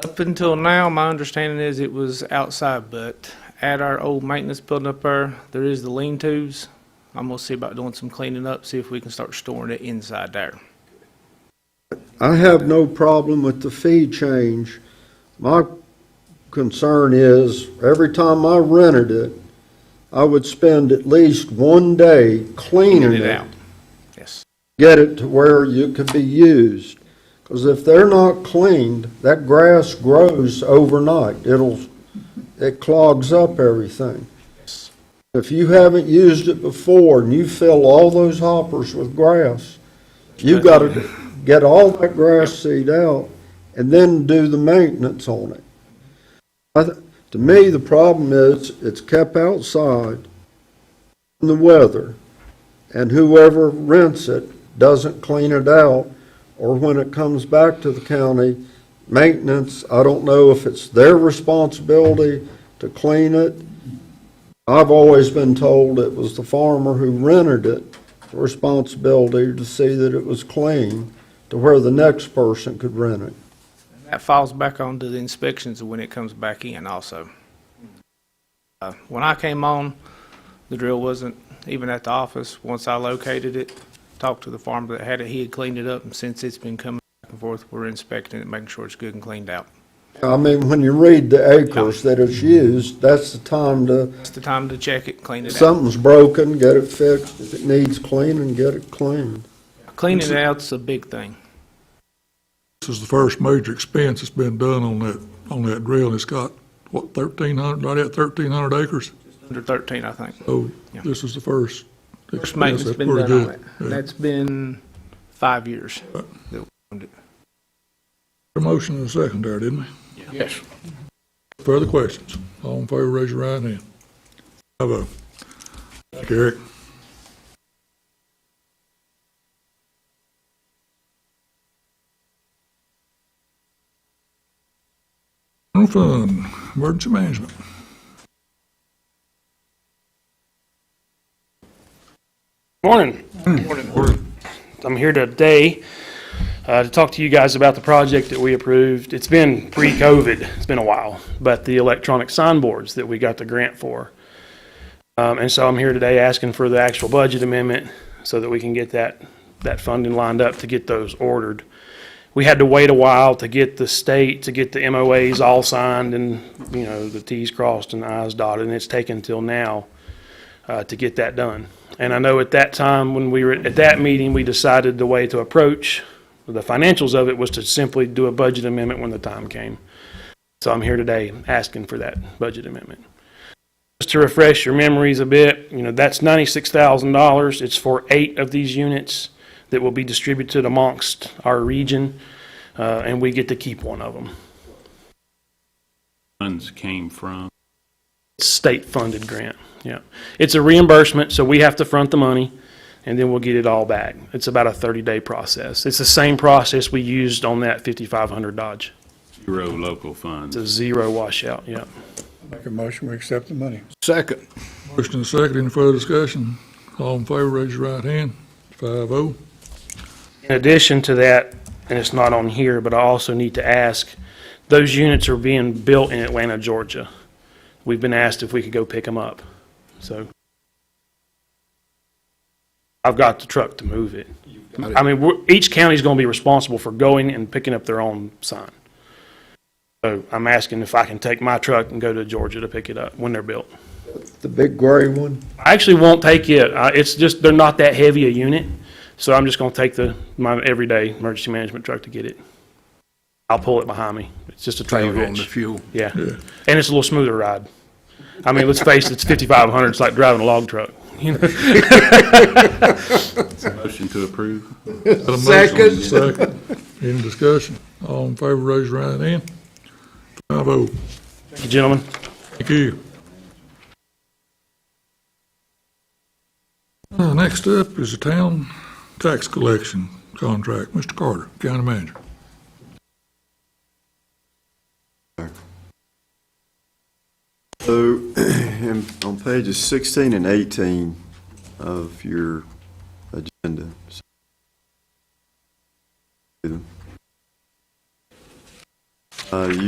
Up until now, my understanding is it was outside, but at our old maintenance building up there is the lean-tos. I'm gonna see about doing some cleaning up, see if we can start storing it inside there. I have no problem with the fee change. My concern is, every time I rented it, I would spend at least one day cleaning it. Out. Yes. Get it to where you could be used. Because if they're not cleaned, that grass grows overnight. It clogs up everything. If you haven't used it before and you fill all those hoppers with grass, you've got to get all that grass seed out and then do the maintenance on it. To me, the problem is it's kept outside in the weather, and whoever rents it doesn't clean it out, or when it comes back to the county, maintenance, I don't know if it's their responsibility to clean it. I've always been told it was the farmer who rented it, the responsibility to see that it was clean to where the next person could rent it. That falls back onto the inspections when it comes back in also. When I came on, the drill wasn't even at the office. Once I located it, talked to the farmer that had it, he had cleaned it up, and since it's been coming back and forth, we're inspecting it, making sure it's good and cleaned out. I mean, when you read the acres that it's used, that's the time to, It's the time to check it, clean if it out. something's broken, get it fixed. If it needs cleaning, get it cleaned. Cleaning it out's a big thing. This is the first major expense that's been done on that drill. It's got, what, 1,300, right at 1,300 acres? Under 13, I think. So Yeah. this is the first First expense. maintenance That's been pretty done on good. it. Yeah. That's been 5 years. that we owned it. A motion and a second there, didn't we? Yes. Further questions? All in favor, raise your right hand. I vote. Thank you, Eric. General fund, emergency management. Morning. I'm here today to talk to you guys about the project that we approved. It's been pre-COVID, it's been a while, but the electronic signboards that we got the grant for. And so I'm here today asking for the actual budget amendment so that we can get that funding lined up to get those ordered. We had to wait a while to get the state, to get the MOAs all signed and, you know, the Ts crossed and the Is dotted, and it's taken till now to get that done. And I know at that time, when we were at that meeting, we decided the way to approach the financials of it was to simply do a budget amendment when the time came. So I'm here today asking for that budget amendment. Just to refresh your memories a bit, you know, that's $96,000. It's for 8 of these units that will be distributed amongst our region, and we get to keep one of them. Funds came from. State-funded grant, yeah. It's a reimbursement, so we have to front the money, and then we'll get it all back. It's about a 30-day process. It's the same process we used on that 5500 Dodge. Zero local funds. It's a zero washout, yeah. Make a motion, we accept the money. Second. Motion and a second, any further discussion? All in favor, raise your right hand. 5-0. In addition to that, and it's not on here, but I also need to ask, those units are being built in Atlanta, Georgia. We've been asked if we could go pick them up. So I've got the truck to move it. I mean, each county's going to be responsible for going and picking up their own sign. So I'm asking if I can take my truck and go to Georgia to pick it up when they're built. The big gray one? I actually won't take it. It's just, they're not that heavy a unit. So I'm just going to take my everyday emergency management truck to get it. I'll pull it behind me. It's just a trailer hitch. On the fuel. Yeah. And it's a little smoother ride. I mean, let's face it, it's 5,500. It's like driving a log truck. You know? Motion to approve. Got a motion and a second. Any discussion? All in favor, raise your right hand. 5-0. Thank you, gentlemen. Thank you. Next up is the town tax collection contract. Mr. Carter, County Manager. So, on pages 16 and 18 of your agenda, you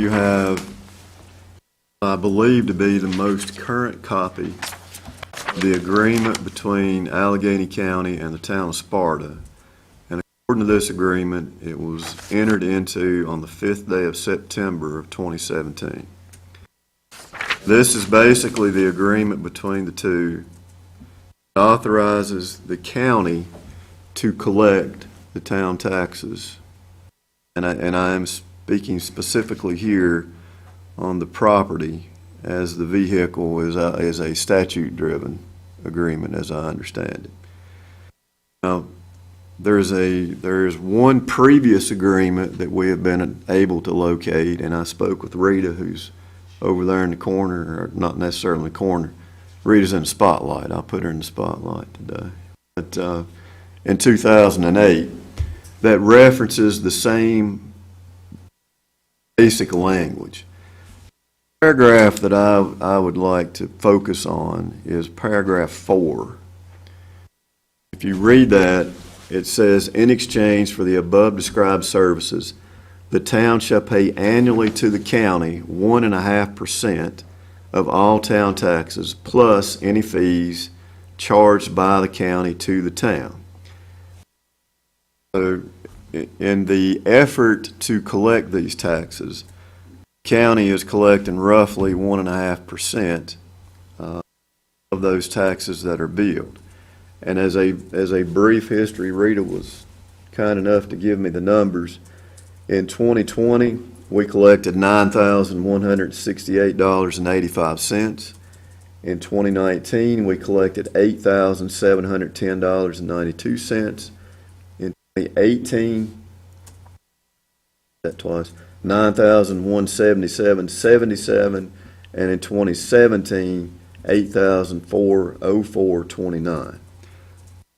have, I believe to be the most current copy, the agreement between Alleghany County and the town of Sparta. And according to this agreement, it was entered into on the 5th day of September of 2017. This is basically the agreement between the two. It authorizes the county to collect the town taxes. And I am speaking specifically here on the property, as the vehicle is a statute-driven agreement, as I understand it. Now, there is one previous agreement that we have been able to locate, and I spoke with Rita, who's over there in the corner, or not necessarily in the corner. Rita's in the spotlight. I'll put her in the spotlight today. But in 2008 that references the same basic language. The paragraph that I would like to focus on is paragraph 4. If you read that, it says, in exchange for the above described services, the town shall pay annually to the county 1.5% of all town taxes plus any fees charged by the county to the town. So, in the effort to collect these taxes, the county is collecting roughly 1.5% of those taxes that are billed. And as a brief history, Rita was kind enough to give me the numbers. In 2020, we collected $9,168.85. In 2019, we collected $8,710.92. In 2018, that twice, $9,177.77, and in 2017, $8,404.29.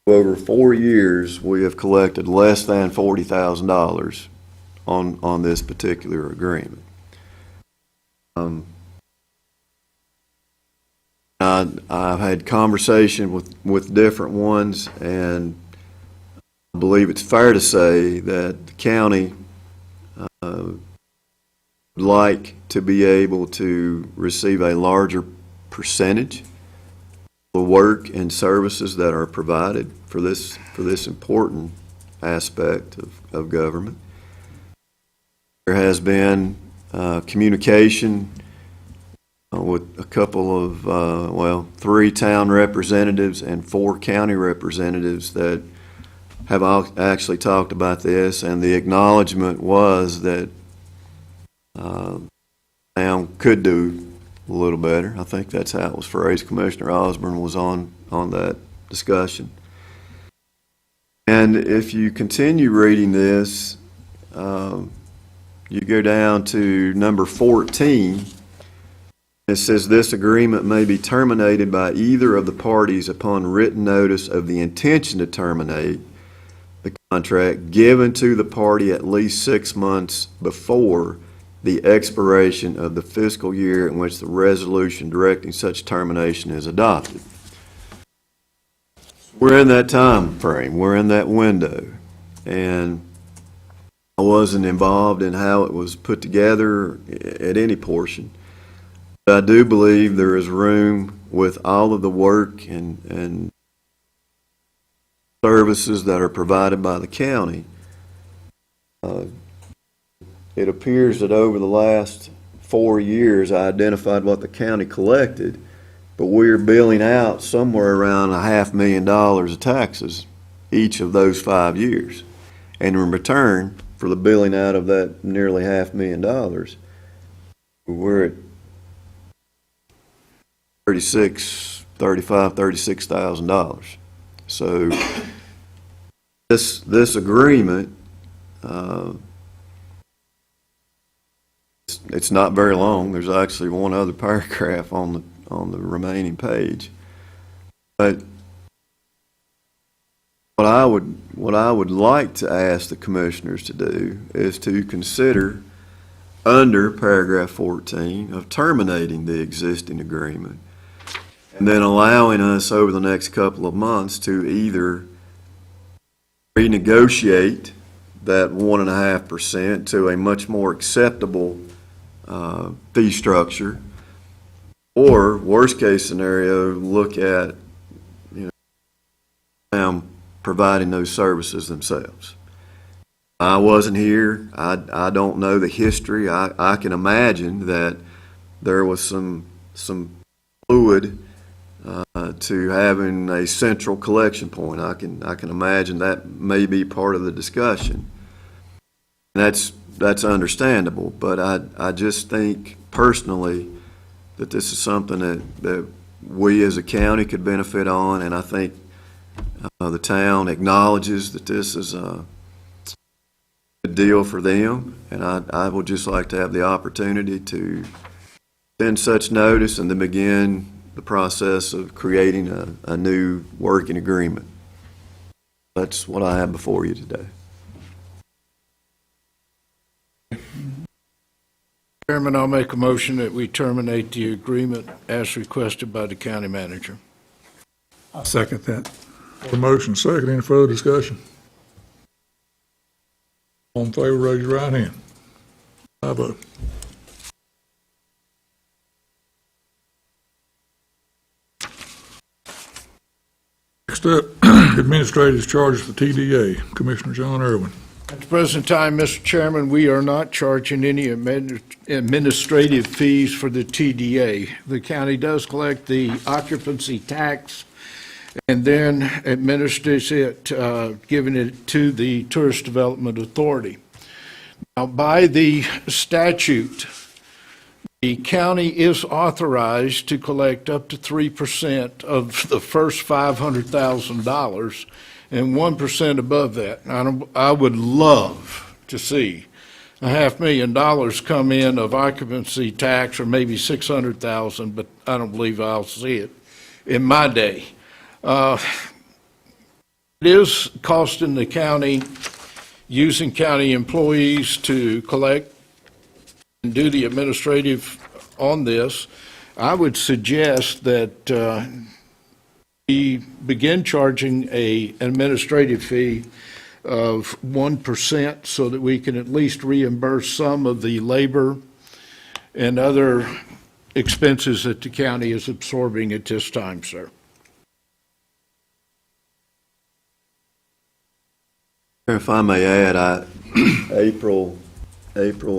Over 4 years, we have collected less than $40,000 on this particular agreement. I've had conversation with different ones, and I believe it's fair to say that the county would like to be able to receive a larger percentage of the work and services that are provided for this important aspect of government. There has been communication with a couple of, 3 town representatives and 4 county representatives that have actually talked about this, and the acknowledgement was that town could do a little better. I think that's how it was phrased. Commissioner Osborne was on that discussion. And if you continue reading this, you go down to number 14. It says this agreement may be terminated by either of the parties upon written notice of the intention to terminate the contract given to the party at least 6 months before the expiration of the fiscal year in which the resolution directing such termination is adopted. We're in that time frame. We're in that window. And I wasn't involved in how it was put together at any portion. But I do believe there is room with all of the work and services that are provided by the county. It appears that over the last 4 years, I identified what the county collected, but we're billing out somewhere around $500,000 of taxes each of those 5 years. And in return for the billing out of that nearly $500,000, we're at $36,000. So this agreement, it's not very long. There's actually one other paragraph on the remaining page. But what I would like to ask the commissioners to do is to consider under paragraph 14 of terminating the existing agreement and then allowing us over the next couple of months to either renegotiate that 1.5% to a much more acceptable fee structure, or worst case scenario, look at providing those services themselves. I wasn't here. I don't know the history. I can imagine that there was some fluid to having a central collection point. I can imagine that may be part of the discussion. That's understandable, but I just think personally that this is something that we as a county could benefit on, and I think the town acknowledges that this is a good deal for them, and I would just like to have the opportunity to send such notice and then begin the process of creating a new working agreement. That's what I have before you today. Chairman, I'll make a motion that we terminate the agreement as requested by the county manager. I second that. A motion second, any further discussion? All in favor, raise your right hand. I vote. Next up, administrative charges for TDA, Commissioner John Irwin. At the present time, Mr. Chairman, we are not charging any administrative fees for the TDA. The county does collect the occupancy tax and then administers it, giving it to the Tourist Development Authority. Now, by the statute, the county is authorized to collect up to 3% of the first $500,000 and 1% above that. I would love to see $500,000 come in of occupancy tax, or maybe 600,000, but I don't believe I'll see it in my day. It is costing the county, using county employees to collect and do the administrative on this. I would suggest that we begin charging an administrative fee of 1% so that we can at least reimburse some of the labor and other expenses that the county is absorbing at this time, sir. If I may add, April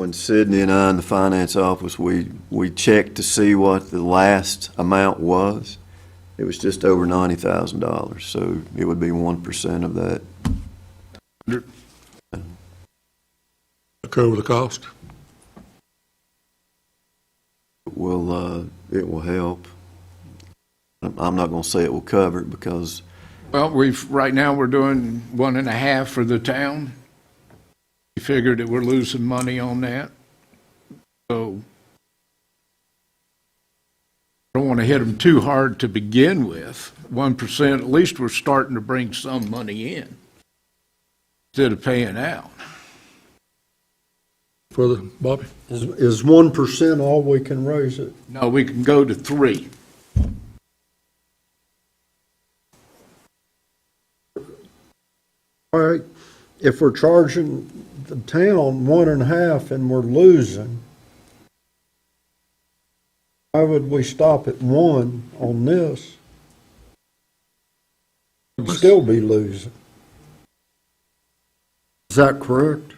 and Sydney and I in the finance office, we checked to see what the last amount was. It was just over $90,000, so it would be 1% of that. Cover the cost. It will help. I'm not going to say it will cover it because Well, right now we're doing 1.5 for the town. We figured that we're losing money on that. So I don't want to hit them too hard to begin with. 1%, at least we're starting to bring some money in instead of paying out. Further, Bobby? Is 1% all we can raise it? No, we can go to 3. All right, if we're charging the town 1.5 and we're losing, why would we stop at 1 on this? We'd still be losing. Is that correct?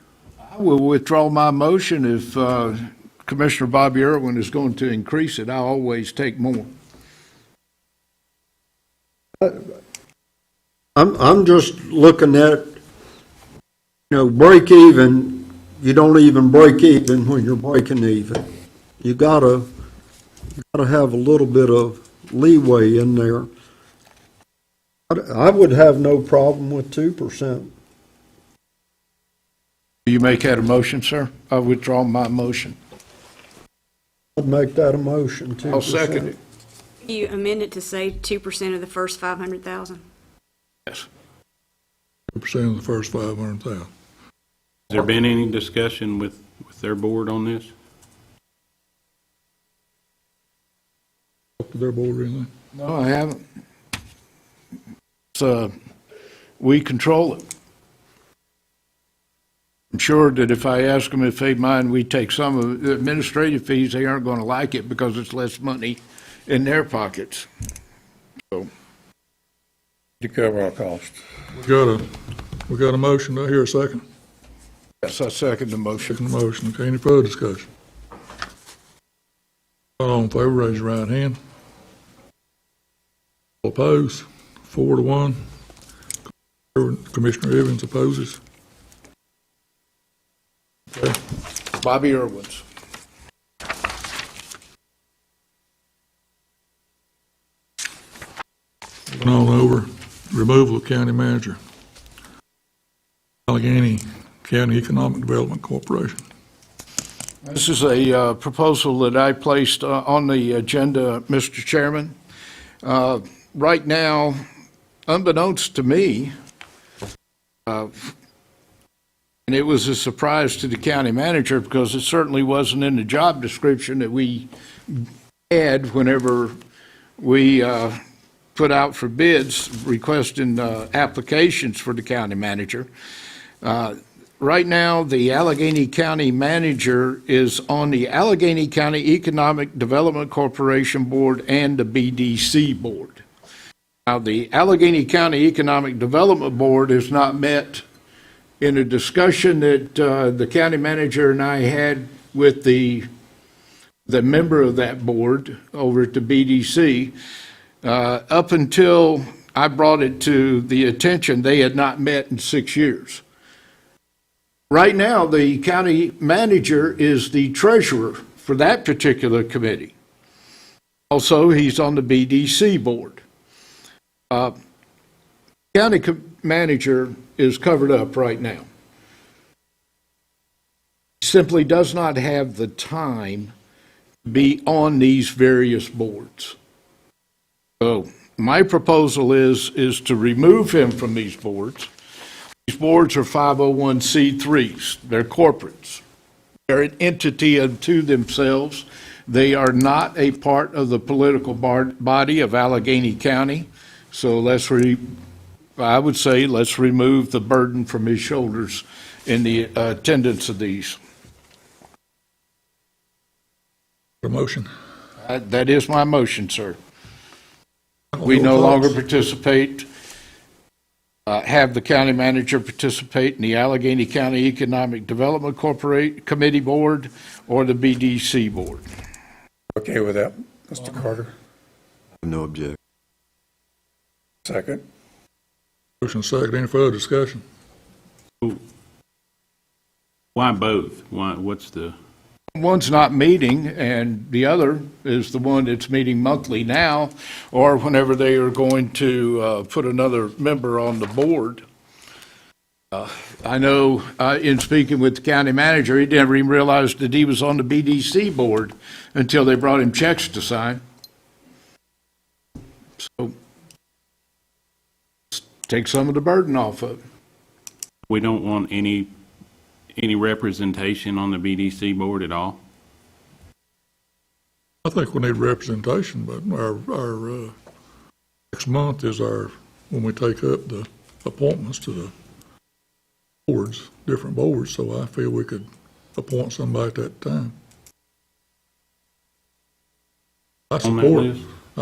I will withdraw my motion if Commissioner Bobby Irwin is going to increase it. I always take more. I'm just looking at, break even. You don't even break even when you're breaking even. You gotta have a little bit of leeway in there. I would have no problem with 2%. Do you make that a motion, sir? I withdraw my motion. I'd make that a motion, 2%. I'll second it. You amend it to say 2% of the first 500,000? Yes. 2% of the first 500,000. Has there been any discussion with their board on this? Talk to their board or anything? No, I haven't. We control it. I'm sure that if I ask them if they mind, we take some of the administrative fees, they aren't going to like it because it's less money in their pockets. So, To cover our costs. We got a motion. Do I hear a second? yes, I second the motion. Second motion. Okay, any further discussion? All in favor, raise your right hand. All opposed? 4-1. Commissioner Evans opposes. Okay. Bobby Irwins. Going on over, removal of county manager. Alleghany County Economic Development Corporation. This is a proposal that I placed on the agenda, Mr. Chairman. Right now, unbeknownst to me, And it was a surprise to the county manager because it certainly wasn't in the job description that we had whenever we put out for bids requesting applications for the county manager. Right now, the Alleghany County manager is on the Alleghany County Economic Development Corporation Board and the BDC Board. Now, the Alleghany County Economic Development Board has not met. In a discussion that the county manager and I had with the member of that board over at the BDC, up until I brought it to the attention, they had not met in 6 years. Right now, the county manager is the treasurer for that particular committee. Also, he's on the BDC board. County manager is covered up right now. Simply does not have the time to be on these various boards. So my proposal is to remove him from these boards. These boards are 501c3s. They're corporates. They're an entity unto themselves. They are not a part of the political body of Alleghany County. So I would say let's remove the burden from his shoulders in the attendance of these. A motion. That is my motion, sir. We no longer participate, have the county manager participate in the Alleghany County Economic Development Committee Board or the BDC Board. Okay with that, Mr. Carter? No objection. Second. Motion second. Any further discussion? Why both? What's the? One's not meeting, and the other is the one that's meeting monthly now, or whenever they are going to put another member on the board. I know in speaking with the county manager, he never even realized that he was on the BDC board until they brought him checks to sign. So take some of the burden off of it. We don't want any representation on the BDC board at all? I think we need representation, but our next month is when we take up the appointments to the boards, different boards, so I feel we could appoint somebody at that time. I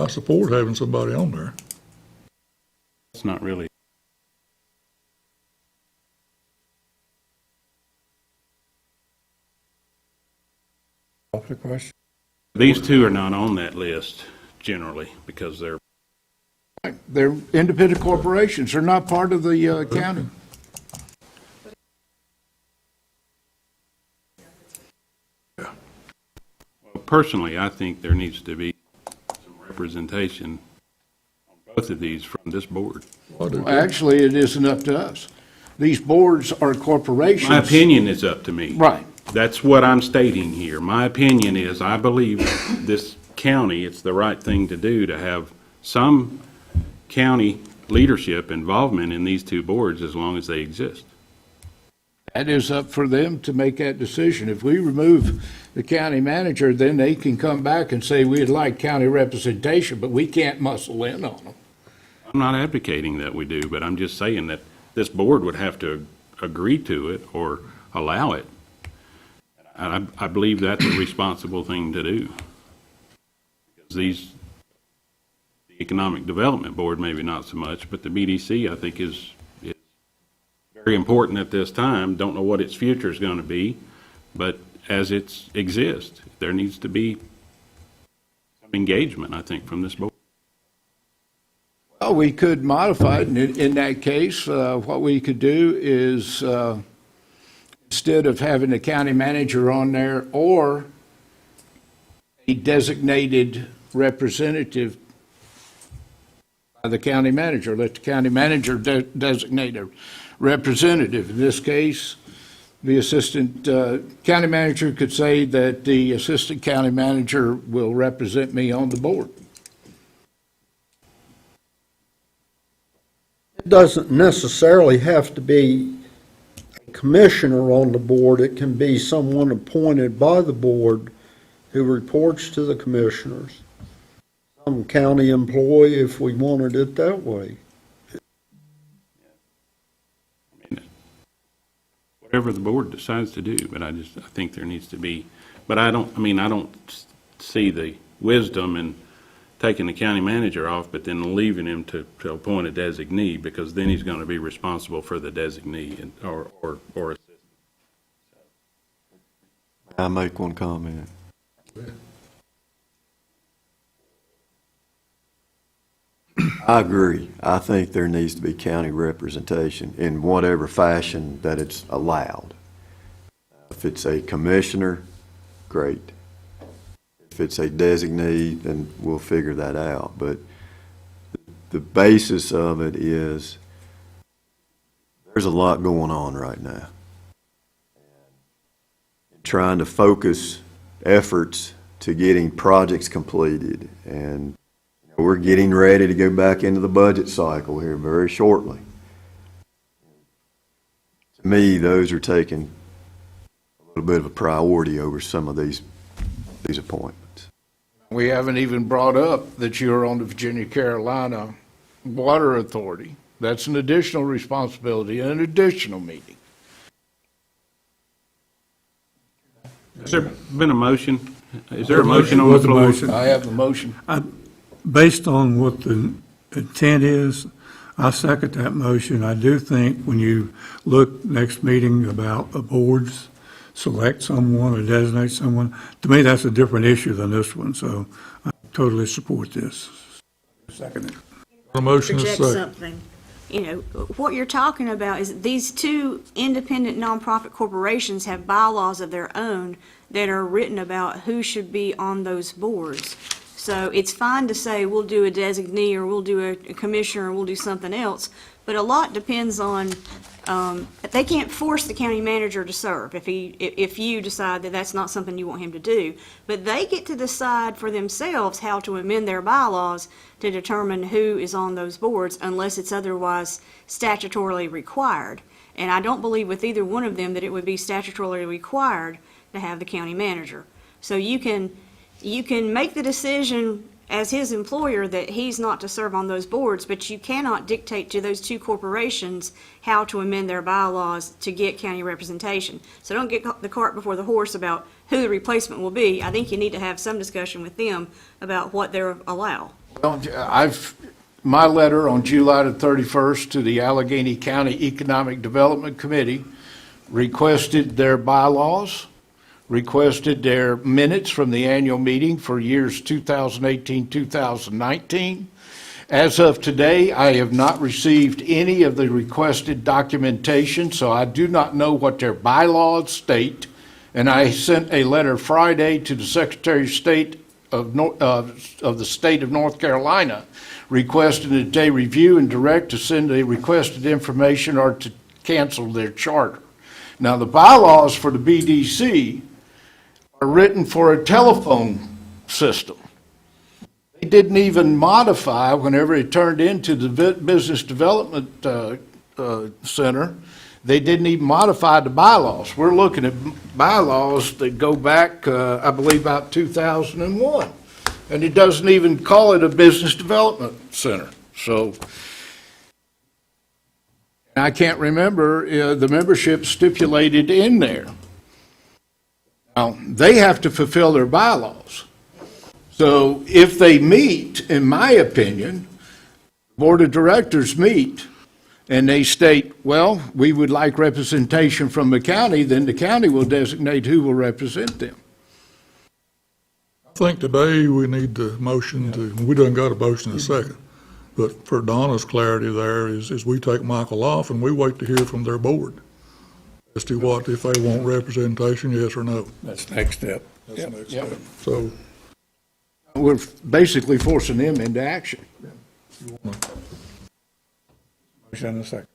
support having somebody on there. It's not really. The question. These two are not on that list generally because they're. They're independent corporations. They're not part of the county. Personally, I think there needs to be some representation on both of these from this board. Actually, it isn't up to us. These boards are corporations. My opinion is up to me. Right. That's what I'm stating here. My opinion is I believe this county, it's the right thing to do to have some county leadership involvement in these two boards as long as they exist. That is up for them to make that decision. If we remove the county manager, then they can come back and say, we'd like county representation, but we can't muscle in on them. I'm not advocating that we do, but I'm just saying that this board would have to agree to it or allow it. And I believe that's a responsible thing to do. Because the Economic Development Board, maybe not so much, but the BDC, I think, is very important at this time. Don't know what its future is going to be, but as it exists, there needs to be some engagement, I think, from this board. Well, we could modify it. In that case, what we could do is instead of having a county manager on there or a designated representative by the county manager, let the county manager designate a representative. In this case, the assistant county manager could say that the assistant county manager will represent me on the board. doesn't necessarily have to be a commissioner on the board. It can be someone appointed by the board who reports to the commissioners. Some county employee, if we wanted it that way. Whatever the board decides to do, but I think there needs to be, but I don't see the wisdom in taking the county manager off, but then leaving him to appoint a designee, because then he's going to be responsible for the designee or assistant. I make one comment. I agree. I think there needs to be county representation in whatever fashion that it's allowed. If it's a commissioner, great. If it's a designee, then we'll figure that out. But the basis of it is there's a lot going on right now. Trying to focus efforts to getting projects completed, and we're getting ready to go back into the budget cycle here very shortly. To me, those are taking a little bit of a priority over some of these appointments. We haven't even brought up that you're on the Virginia-Carolina Water Authority. That's an additional responsibility, an additional meeting. Has there been a motion? Is there a motion on the floor? I have the motion. Based on what the intent is, I second that motion. I do think when you look next meeting about the boards, select someone or designate someone, to me, that's a different issue than this one, so I totally support this. Second it. A motion is Project second. something. You know, what you're talking about is these two independent nonprofit corporations have bylaws of their own that are written about who should be on those boards. So it's fine to say we'll do a designee or we'll do a commissioner or we'll do something else, but a lot depends on, they can't force the county manager to serve if you decide that that's not something you want him to do. But they get to decide for themselves how to amend their bylaws to determine who is on those boards unless it's otherwise statutorily required. And I don't believe with either one of them that it would be statutorily required to have the county manager. So you can make the decision as his employer that he's not to serve on those boards, but you cannot dictate to those two corporations how to amend their bylaws to get county representation. So don't get the cart before the horse about who the replacement will be. I think you need to have some discussion with them about what they're allowed. Well, my letter on July the 31st to the Alleghany County Economic Development Committee requested their bylaws, requested their minutes from the annual meeting for years 2018, 2019. As of today, I have not received any of the requested documentation, so I do not know what their bylaws state. And I sent a letter Friday to the Secretary of State of the state of North Carolina requesting that they review and direct to send the requested information or to cancel their charter. Now, the bylaws for the BDC are written for a telephone system. They didn't even modify, whenever it turned into the Business Development Center, they didn't even modify the bylaws. We're looking at bylaws that go back, I believe, about 2001. And it doesn't even call it a Business Development Center. So I can't remember the membership stipulated in there. Now, they have to fulfill their bylaws. So if they meet, in my opinion, the Board of Directors meet, and they state, well, we would like representation from the county, then the county will designate who will represent them. I think today we need the motion to, we done got a motion in a second, but for Donna's clarity there is we take Michael off and we wait to hear from their board as to what, if they want representation, yes or no. That's the next step. That's the next Yep. step. So, We're basically forcing them into action. Motion and a second.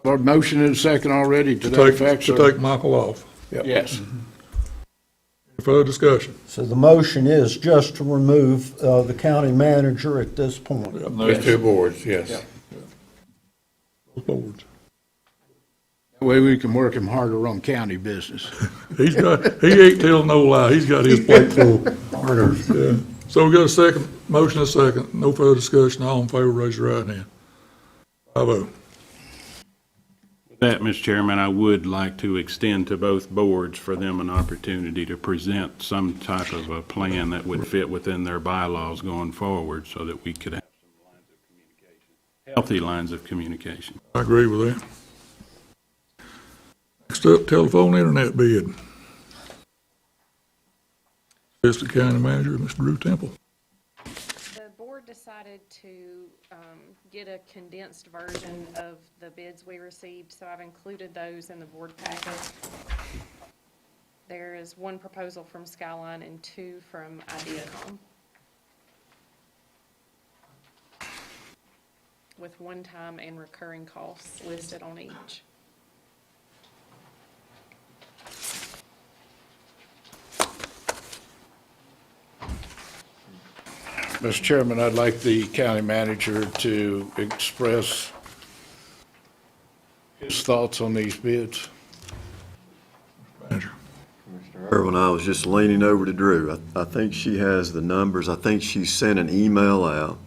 Our motion and a second already to that effect, to sir? take Michael off. Yes. Any further discussion? So the motion is just to remove the county manager at this point. Those two boards, yes. boards. That way we can work him harder on county business. He ain't telling no lie, he's got his plate full. Yeah. So we got a second, motion and a second, no further discussion, all in favor, raise your right hand. 5-0. With that, Mr. Chairman, I would like to extend to both boards for them an opportunity to present some type of a plan that would fit within their bylaws going forward so that we could have some lines of communication, healthy lines of communication. I agree with that. Next up, telephone internet bid. Assistant County Manager, Mr. Drew Temple. The board decided to get a condensed version of the bids we received, so I've included those in the board packet. There is one proposal from Skyline and two from Ideacom, with one-time and recurring costs listed on each. Mr. Chairman, I'd like the county manager to express his thoughts on these bids. Manager. When I was just leaning over to Drew, I think she has the numbers. I think she sent an email out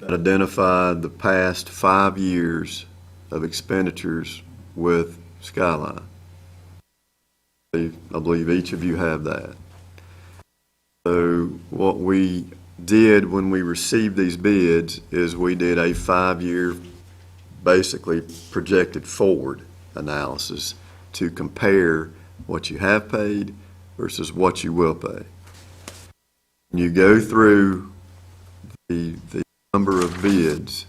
that identified the past 5 years of expenditures with Skyline. I believe each of you have that. So what we did when we received these bids is we did a 5-year, basically projected forward analysis to compare what you have paid versus what you will pay. When you go through the number of bids,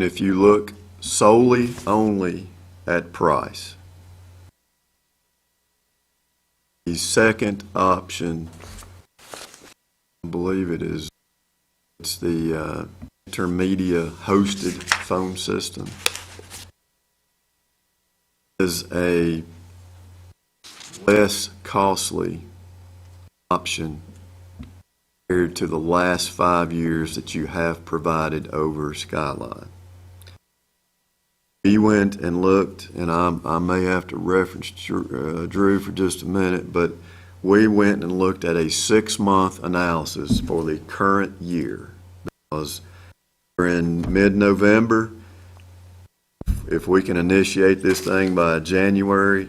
if you look solely only at price, the second option, I believe it's the Intermedia hosted phone system, is a less costly option compared to the last 5 years that you have provided over Skyline. We went and looked, and I may have to reference Drew for just a minute, but we went and looked at a 6-month analysis for the current year. Because we're in mid-November. If we can initiate this thing by January,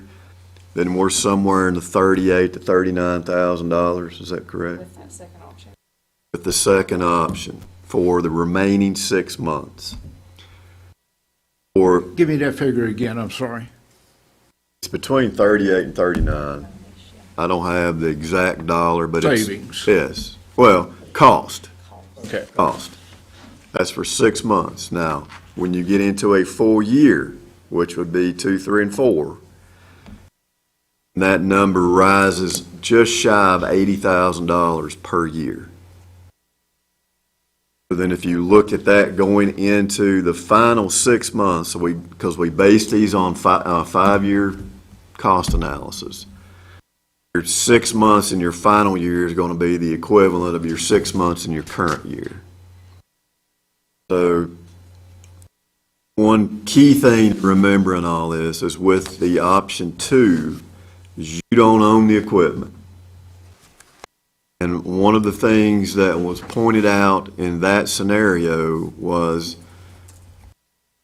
then we're somewhere in the $38,000 to $39,000. Is that correct? With that second option. With the second option for the remaining 6 months. Or Give me that figure again, I'm sorry. it's between 38 and 39. I don't have the exact dollar, but Savings. Yes. Well, cost. Okay. Cost. That's for 6 months. Now, when you get into a full year, which would be 2, 3, and 4, that number rises just shy of $80,000 per year. So then if you look at that going into the final 6 months, because we base these on 5-year cost analysis, your 6 months in your final year is going to be the equivalent of your 6 months in your current year. So one key thing to remember in all this is with the option 2, is you don't own the equipment. And one of the things that was pointed out in that scenario was,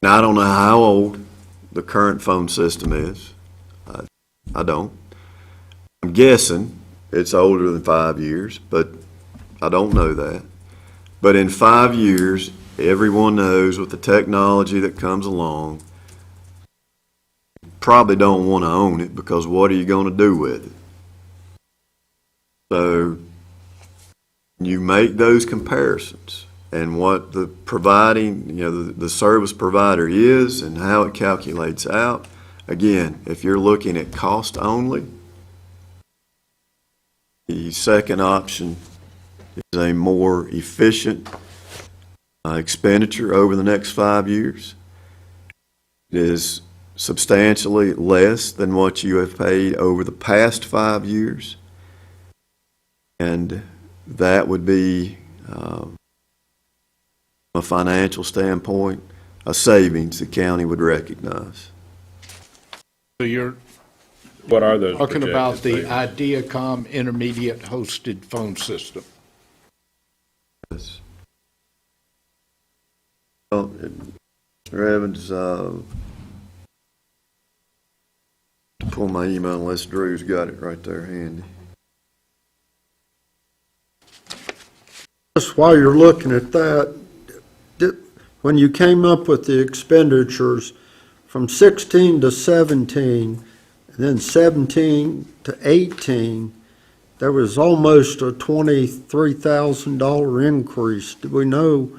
and I don't know how old the current phone system is. I don't. I'm guessing it's older than 5 years, but I don't know that. But in 5 years, everyone knows with the technology that comes along, you probably don't want to own it because what are you going to do with it? So you make those comparisons and what the providing, the service provider is and how it calculates out. Again, if you're looking at cost only, the second option is a more efficient expenditure over the next 5 years. It is substantially less than what you have paid over the past 5 years. And that would be, from a financial standpoint, a savings the county would recognize. So you're What are those talking about the projected Ideacom intermediate hosted phone system. Yes. Well, Mr. Evans, pull my email unless Drew's got it right there handy. Just while you're looking at that, when you came up with the expenditures from 16 to 17, and then 17 to 18, there was almost a $23,000 increase. Do we know,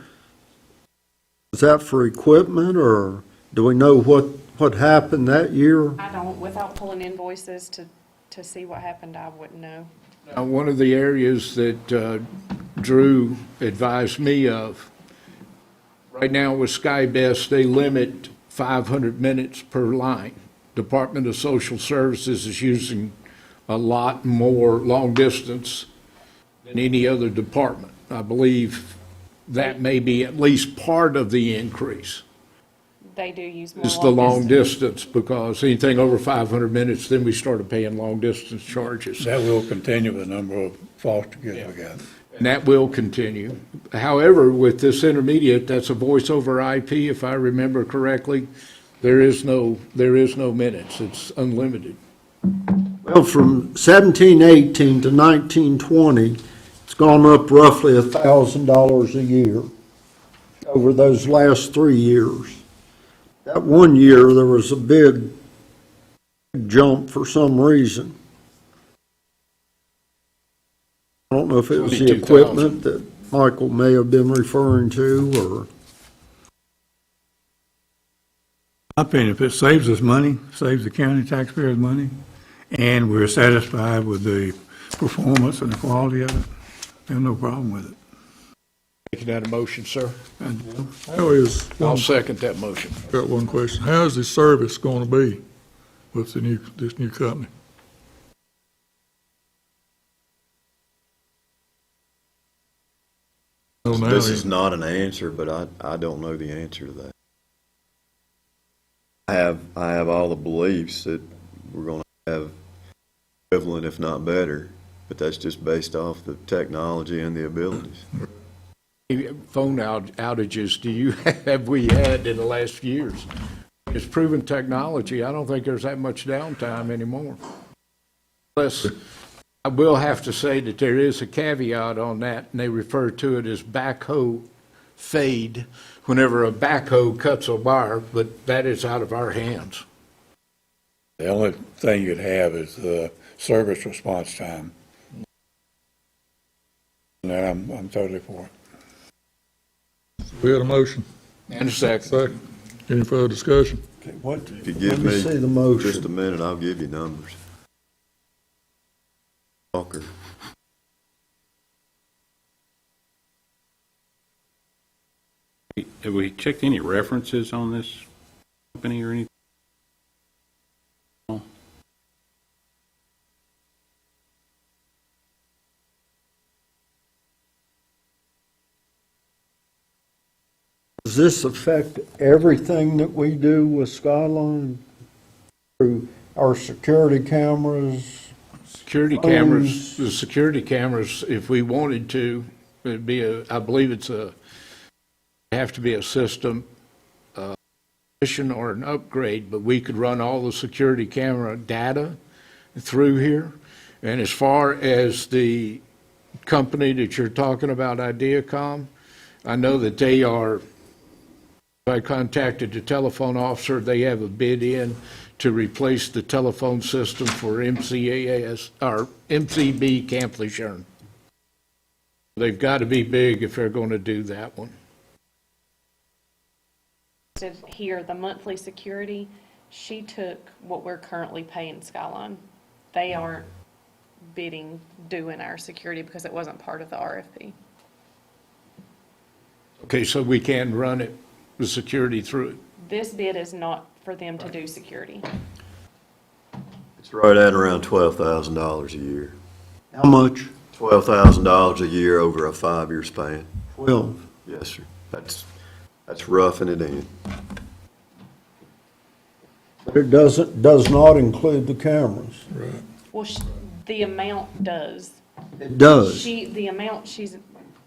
is that for equipment, or do we know what happened that year? I don't, without pulling invoices to see what happened, I wouldn't know. Now, one of the areas that Drew advised me of, right now with SkyBest, they limit 500 minutes per line. Department of Social Services is using a lot more long distance than any other department. I believe that may be at least part of the increase. They do use more Is the long distance. distance, because anything over 500 minutes, then we started paying long distance charges. That will continue with the number of foster kids we got. And that will continue. However, with this intermediate, that's a voice over IP, if I remember correctly. There is no minutes. It's unlimited. Well, from 1718 to 1920, it's gone up roughly $1,000 a year over those last 3 years. That one year, there was a big jump for some reason. I don't know if it was the 22,000. equipment that Michael may have been referring to, or, My opinion, if it saves us money, saves the county taxpayers money, and we're satisfied with the performance and the quality of it, there's no problem with it. Making that a motion, sir? How is, I'll second that motion. got one question. How is the service going to be with this new company? Oh, now This he- is not an answer, but I don't know the answer to that. I have all the beliefs that we're going to have equivalent, if not better, but that's just based off the technology and the abilities. Phone outages have we had in the last few years? It's proven technology. I don't think there's that much downtime anymore. Plus, I will have to say that there is a caveat on that, and they refer to it as backhoe fade whenever a backhoe cuts a wire, but that is out of our hands. The only thing you'd have is the service response time. And I'm totally for it. We had a motion. And a second. Second. Any further discussion? What, If you let give me me see the motion. just a minute, I'll give you numbers. Walker. Have we checked any references on this company or anything? Does this affect everything that we do with Skyline? Through our security cameras? Security cameras, the security cameras, if we wanted to, it'd be I believe have to be a system addition or an upgrade, but we could run all the security camera data through here. And as far as the company that you're talking about, Ideacom, I know that they are, I contacted the telephone officer, they have a bid in to replace the telephone system for MCAS, or MCB Camp Lejeune. They've got to be big if they're going to do that one. Here, the monthly security, she took what we're currently paying Skyline. They aren't doing our security because it wasn't part of the RFP. Okay, so we can run it, the security through it. This bid is not for them to do security. It's right at around $12,000 a year. How much? $12,000 a year over a 5-year span. 12. Yes, sir. That's That's roughing it in. But it does not include the cameras. Right. Well, the amount does. It does. The amount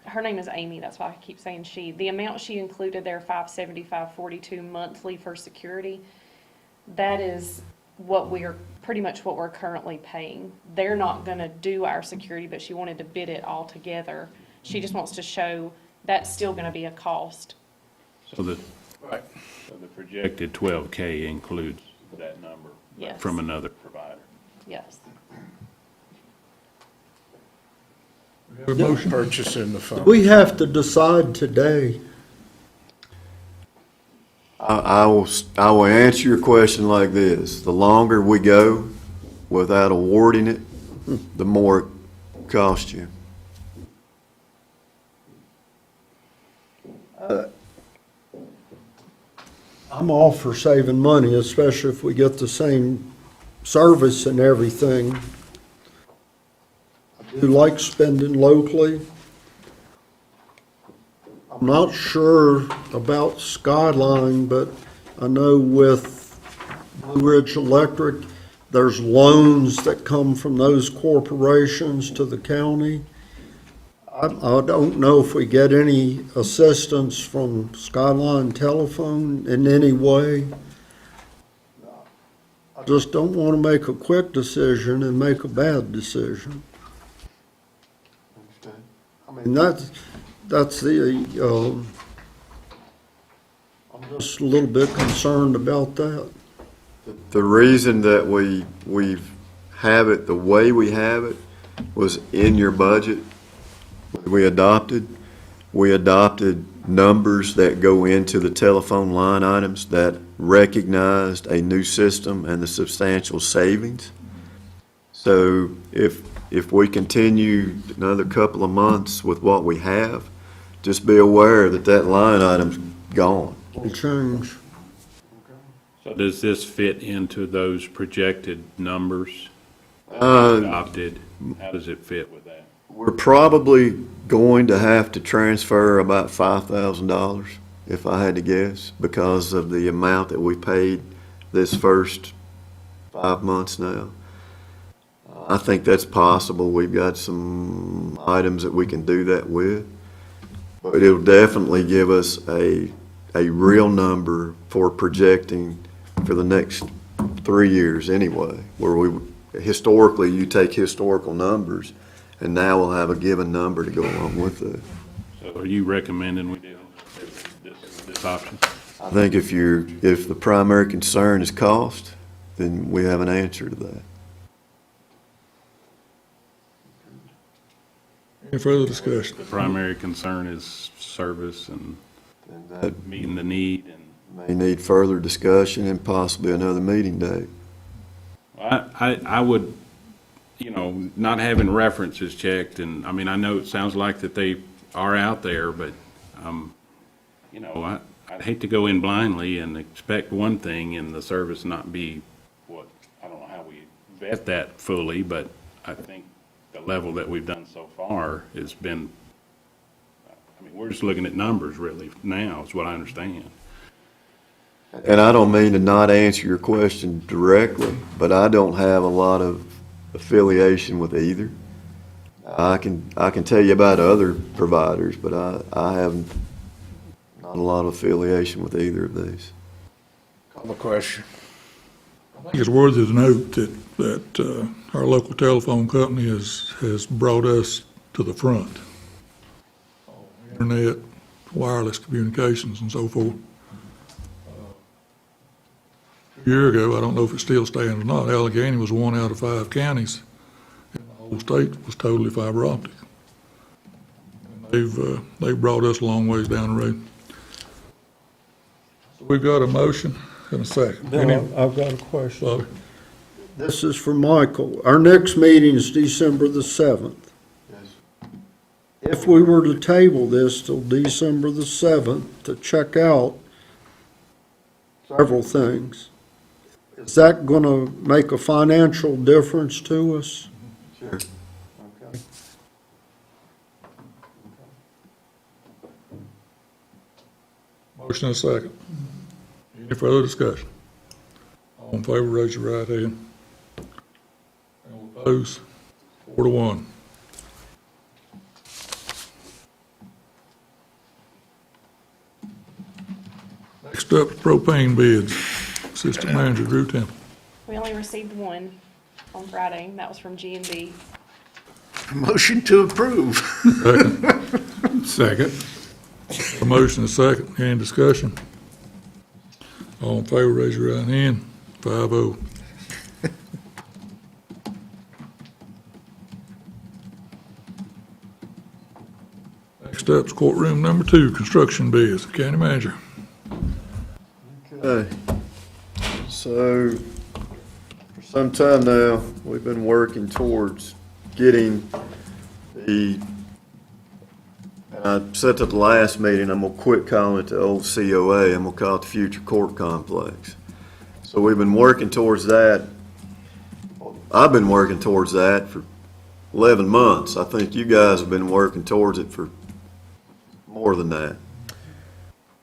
her name is Amy, that's why I keep saying she. The amount she included there, $575.42 monthly for security, that is pretty much what we're currently paying. They're not gonna do our security, but she wanted to bid it all together. She just wants to show that's still gonna be a cost. So the projected 12K includes that number Yes. from another provider. Yes. Have a motion? Purchasing the phone. We have to decide today. I will answer your question like this. The longer we go without awarding it, the more it costs you. I'm all for saving money, especially if we get the same service and everything. I do like spending locally. I'm not sure about Skyline, but I know with Blue Ridge Electric, there's loans that come from those corporations to the county. I don't know if we get any assistance from Skyline Telephone in any way. I just don't want to make a quick decision and make a bad decision. I mean, that's I'm just a little bit concerned about that. The reason that we have it the way we have it was in your budget. We adopted numbers that go into the telephone line items that recognized a new system and the substantial savings. So if we continue another couple of months with what we have, just be aware that that line item's gone. Will change. So does this fit into those projected numbers Uh, adopted? How does it fit with that? We're probably going to have to transfer about $5,000, if I had to guess, because of the amount that we paid this first 5 months now. I think that's possible. We've got some items that we can do that with. But it'll definitely give us a real number for projecting for the next 3 years anyway, where historically, you take historical numbers, and now we'll have a given number to go along with it. So are you recommending we do this option? I think if the primary concern is cost, then we have an answer to that. Any further discussion? The primary concern is service and And that meeting the need and may need further discussion and possibly another meeting date. I would, not having references checked, and, I mean, I know it sounds like that they are out there, but, I'd hate to go in blindly and expect one thing and the service not be I don't know how we vet that fully, but I think the level that we've done so far has been, we're just looking at numbers really now, is what I understand. And I don't mean to not answer your question directly, but I don't have a lot of affiliation with either. I can tell you about other providers, but I have not a lot of affiliation with either of these. Call the question. I think it's worthy to note that our local telephone company has brought us to the front. Internet, wireless communications, and so forth. A year ago, I don't know if it still stands or not, Alleghany was 1 out of 5 counties in the whole state was totally fiber optic. And they've brought us a long ways down the road. So we've got a motion and a second. Bill, I've got a question. Bobby? This is for Michael. Our next meeting is December the 7th. If we were to table this till December the 7th to check out several things, is that going to make a financial difference to us? Sure. Okay. Motion and a second. Any further discussion? All in favor, raise your right hand. All opposed? 4-1. Next up, propane bids. Assistant Manager Drew Temple. We only received one on Friday, and that was from G&B. Motion to approve. Second. A motion and a second. Any discussion? All in favor, raise your right hand. 5-0. Next up's courtroom number 2, construction bids. County Manager. Okay. So, for some time now, we've been working towards getting and I said at the last meeting, I'm gonna quit calling it the old COA, I'm gonna call it the Future Court Complex. So we've been working towards that. I've been working towards that for 11 months. I think you guys have been working towards it for more than that.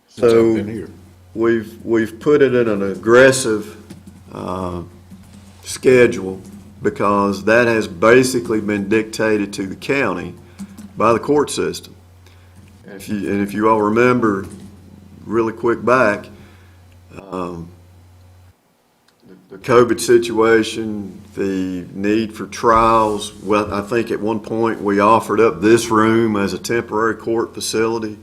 Since So, I've been here. We've put it in an aggressive schedule because that has basically been dictated to the county by the court system. If you all remember, really quick back, the COVID situation, the need for trials. Well, I think at one point we offered up this room as a temporary court facility.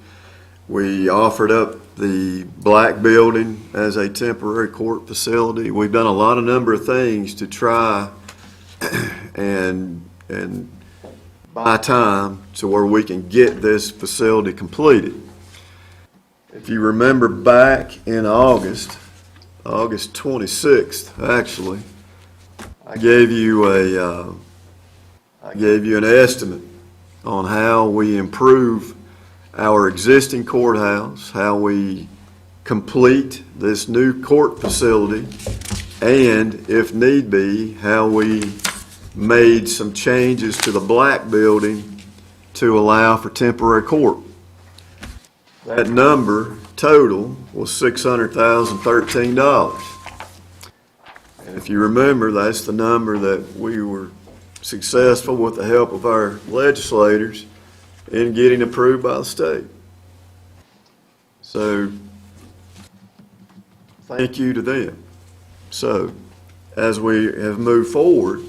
We offered up the Black Building as a temporary court facility. We've done a number of things to try and buy time to where we can get this facility completed. If you remember back in August 26th, actually, I gave you an estimate on how we improve our existing courthouse, how we complete this new court facility, and if need be, how we made some changes to the Black Building to allow for temporary court. That number total was $600,013. And if you remember, that's the number that we were successful with the help of our legislators in getting approved by the state. So, thank you to them. So, as we have moved forward,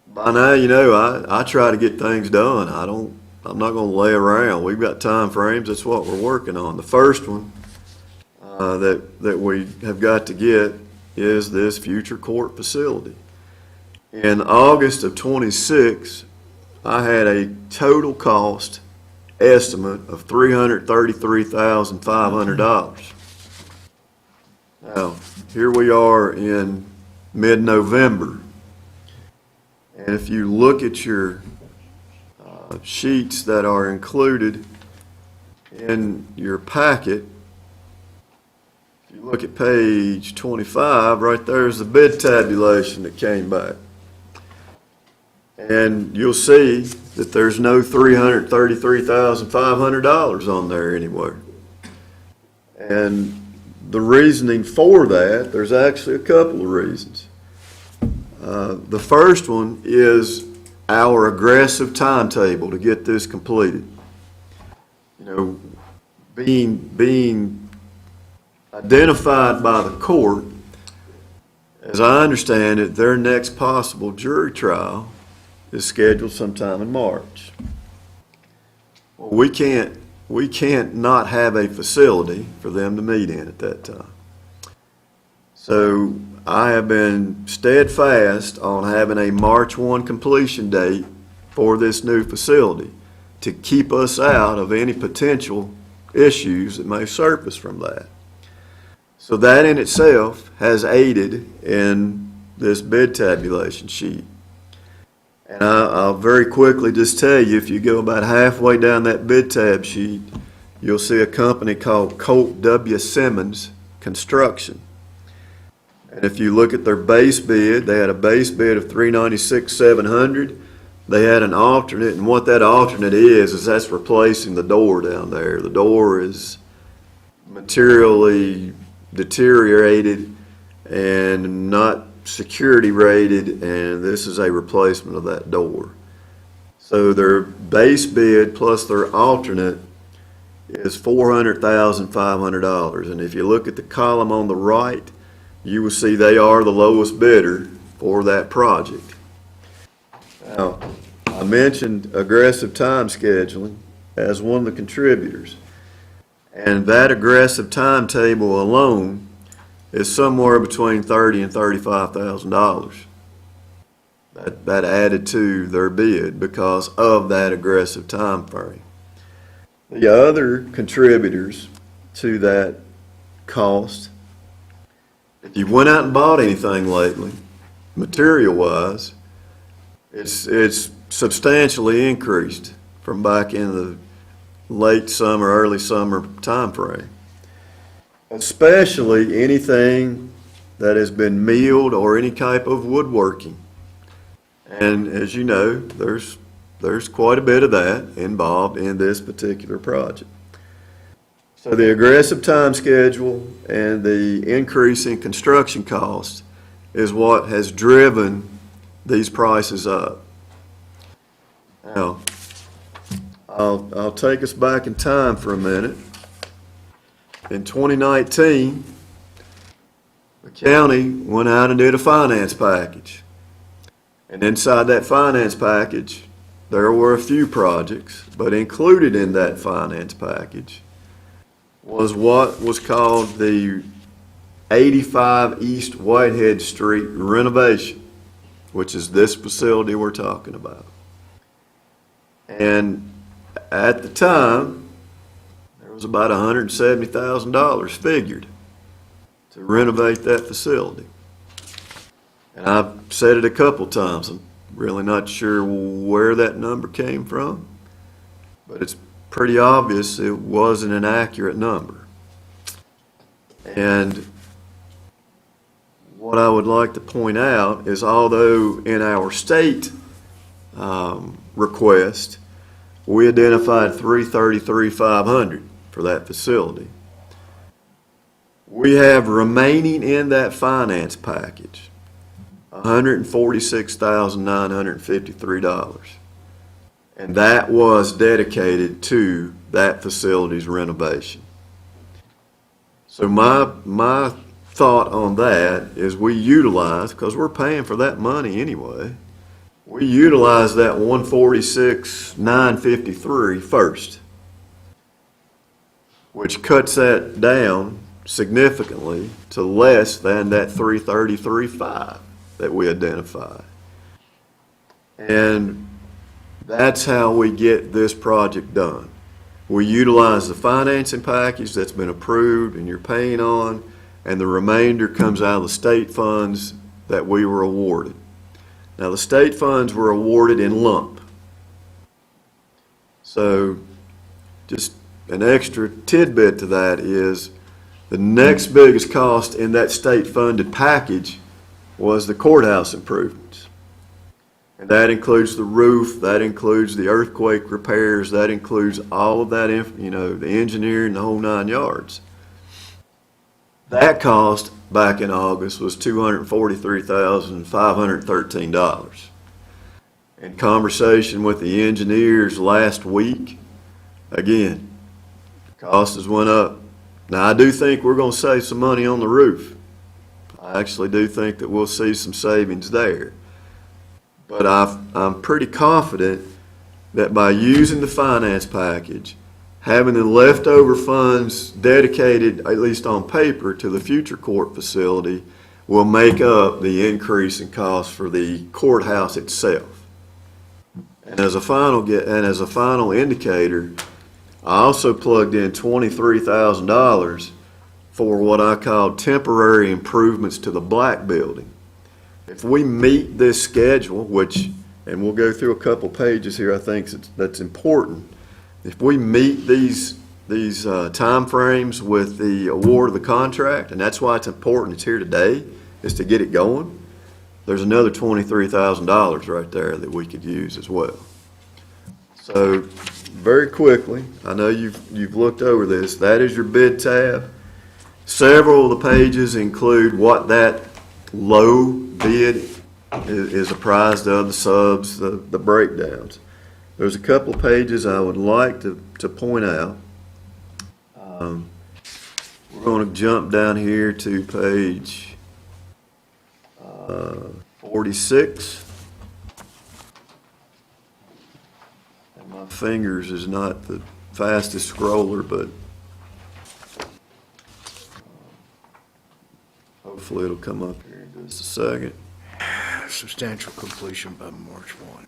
by now, you know, I try to get things done. I'm not going to lay around. We've got time frames. That's what we're working on. The first one that we have got to get is this future court facility. In August of '26, I had a total cost estimate of $333,500. Now, here we are in mid-November. And if you look at your sheets that are included in your packet, if you look at page 25, right there's the bid tabulation that came back. And you'll see that there's no $333,500 on there anywhere. And the reasoning for that, there's actually a couple of reasons. The first one is our aggressive timetable to get this completed. You know, being identified by the court, as I understand it, their next possible jury trial is scheduled sometime in March. Well, we can't not have a facility for them to meet in at that time. So I have been steadfast on having a March 1 completion date for this new facility to keep us out of any potential issues that may surface from that. So that in itself has aided in this bid tabulation sheet. And I'll very quickly just tell you, if you go about halfway down that bid tab sheet, you'll see a company called Colt W. Simmons Construction. And if you look at their base bid, they had a base bid of $396,700. They had an alternate, and what that alternate is that's replacing the door down there. The door is materially deteriorated and not security rated, and this is a replacement of that door. So their base bid plus their alternate is $400,500. And if you look at the column on the right, you will see they are the lowest bidder for that project. Now, I mentioned aggressive time scheduling as one of the contributors. And that aggressive timetable alone is somewhere between $30,000 and $35,000. That added to their bid because of that aggressive time frame. The other contributors to that cost, if you went out and bought anything lately, material-wise, it's substantially increased from back in the late summer, early summer time frame. Especially anything that has been milled or any type of woodworking. And as you know, there's quite a bit of that involved in this particular project. So the aggressive time schedule and the increase in construction costs is what has driven these prices up. Now, I'll take us back in time for a minute. In 2019, the county went out and did a finance package. And inside that finance package, there were a few projects, but included in that finance package was what was called the 85 East Whitehead Street renovation, which is this facility we're talking about. And at the time, there was about $170,000 figured to renovate that facility. And I've said it a couple times. I'm really not sure where that number came from, but it's pretty obvious it wasn't an accurate number. And what I would like to point out is although in our state request, we identified $333,500 for that facility. We have remaining in that finance package $146,953. And that was dedicated to that facility's renovation. So my thought on that is we utilize, because we're paying for that money anyway, we utilize that $146,953 first, which cuts that down significantly to less than that $333,500 that we identified. And that's how we get this project done. We utilize the financing package that's been approved and you're paying on, and the remainder comes out of the state funds that we were awarded. Now, the state funds were awarded in lump. So just an extra tidbit to that is the next biggest cost in that state-funded package was the courthouse improvements. And that includes the roof, that includes the earthquake repairs, that includes all of that, the engineering, the whole 9 yards. That cost back in August was $243,513. In conversation with the engineers last week, again, costs went up. Now, I do think we're going to save some money on the roof. I actually do think that we'll see some savings there. But I'm pretty confident that by using the finance package, having the leftover funds dedicated, at least on paper, to the future court facility will make up the increase in cost for the courthouse itself. And as a final indicator, I also plugged in $23,000 for what I call temporary improvements to the black building. If we meet this schedule, and we'll go through a couple pages here, I think that's important. If we meet these time frames with the award of the contract, and that's why it's important it's here today, is to get it going, there's another $23,000 right there that we could use as well. So very quickly, I know you've looked over this, that is your bid tab. Several of the pages include what that low bid is apprised of, the subs, the breakdowns. There's a couple of pages I would like to point out. We're going to jump down here to page 46. And my fingers is not the fastest scroller, but hopefully it'll come up here in just a second. Substantial completion by March 1.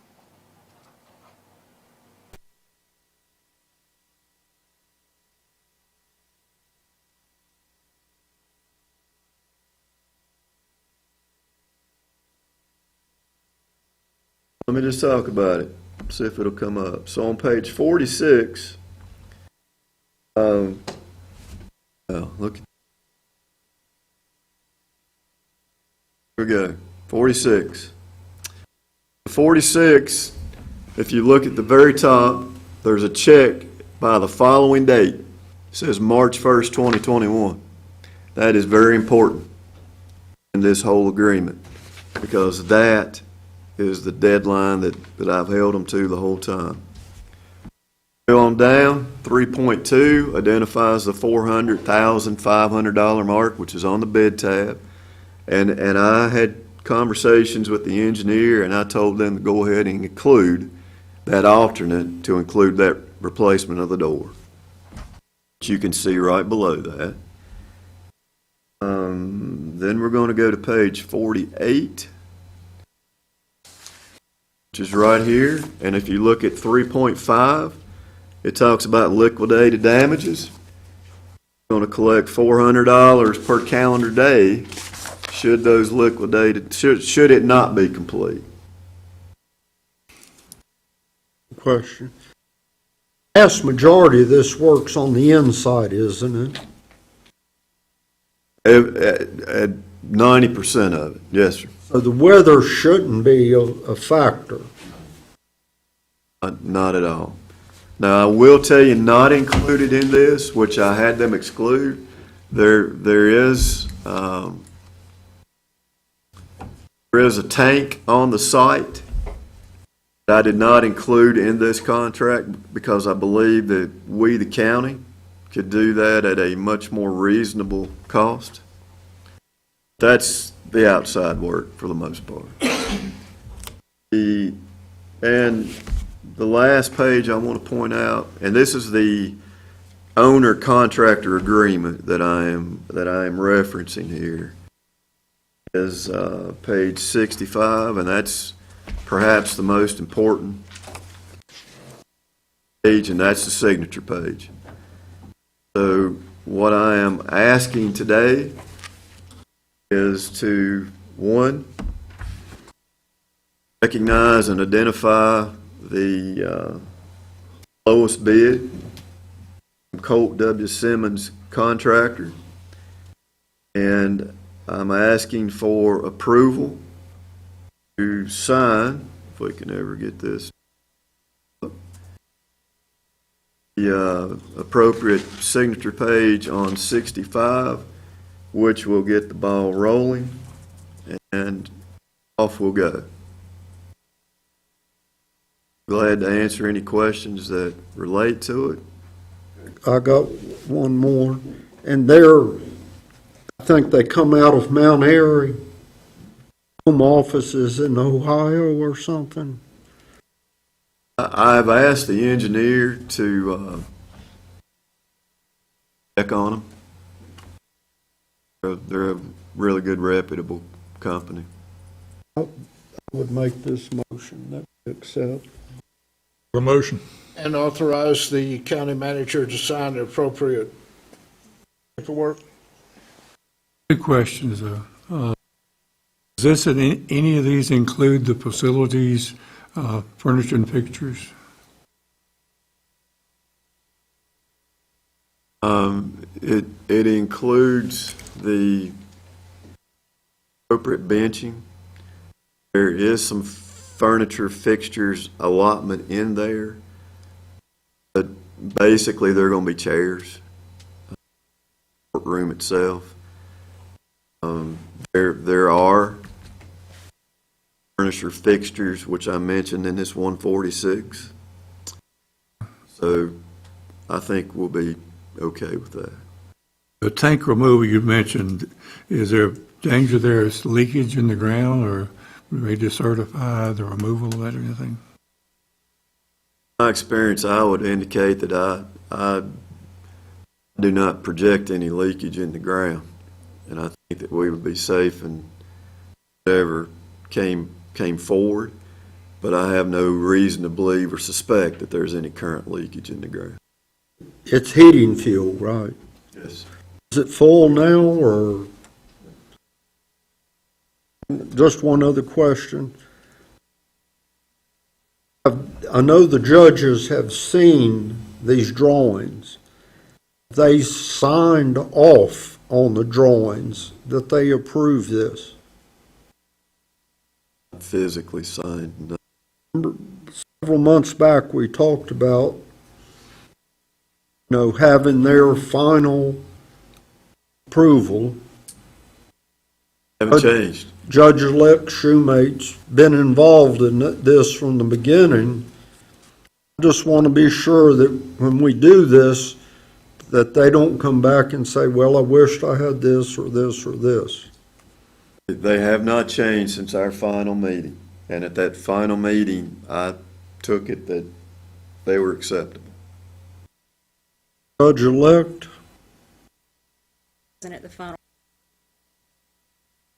Let me just talk about it, see if it'll come up. So on page 46, look, 46. 46, if you look at the very top, there's a check by the following date. It says March 1st, 2021. That is very important in this whole agreement, because that is the deadline that I've held them to the whole time. Go on down, 3.2 identifies the $400,500 mark, which is on the bid tab. And I had conversations with the engineer, and I told them to go ahead and include that alternate to include that replacement of the door, which you can see right below that. Then we're going to go to page 48, which is right here. And if you look at 3.5, it talks about liquidated damages. We're going to collect $400 per calendar day should those liquidated, should it not be complete. Question. Vast majority of this work's on the inside, isn't it? At 90% of it, yes, sir. So the weather shouldn't be a factor. Not at all. Now, I will tell you, not included in this, which I had them exclude, there is a tank on the site that I did not include in this contract because I believe that we, the county, could do that at a much more reasonable cost. That's the outside work for the most part. And the last page I want to point out, and this is the owner-contractor agreement that I am referencing here, is page 65, and that's perhaps the most important page, and that's the signature page. So what I am asking today is to, one, recognize and identify the lowest bid from Colt W. Simmons Contractor, and I'm asking for approval to sign, if we can ever get this, the appropriate signature page on 65, which will get the ball rolling, and off we'll go. Glad to answer any questions that relate to it. I got one more, and I think they come out of Mount Airy, home offices in Ohio or something. I've asked the engineer to check on them. They're a really good, reputable company. I would make this motion that we accept. The motion. And authorize the county manager to sign the appropriate paperwork. Two questions, though. Does any of these include the facilities, furniture and fixtures? It includes the appropriate benching. There is some furniture fixtures allotment in there. Basically, they're gonna be chairs, courtroom itself. There are furniture fixtures, which I mentioned in this 146. So I think we'll be okay with that. The tank removal you mentioned, is there danger there is leakage in the ground, or do they just certify the removal of that or anything? My experience, I would indicate that I do not project any leakage in the ground, and I think that we would be safe and whatever came forward, but I have no reason to believe or suspect that there's any current leakage in the ground. It's heating fuel, right? Yes. Is it full now, or? Just one other question. I know the judges have seen these drawings. They signed off on the drawings that they approve this. Physically signed, no. Several months back, we talked about, having their final approval. Haven't changed. Judge-elect Shoemate's been involved in this from the beginning. I just want to be sure that when we do this, that they don't come back and say, well, I wished I had this or this or this. They have not changed since our final meeting, and at that final meeting, I took it that they were acceptable. Judge-elect? Isn't it the final?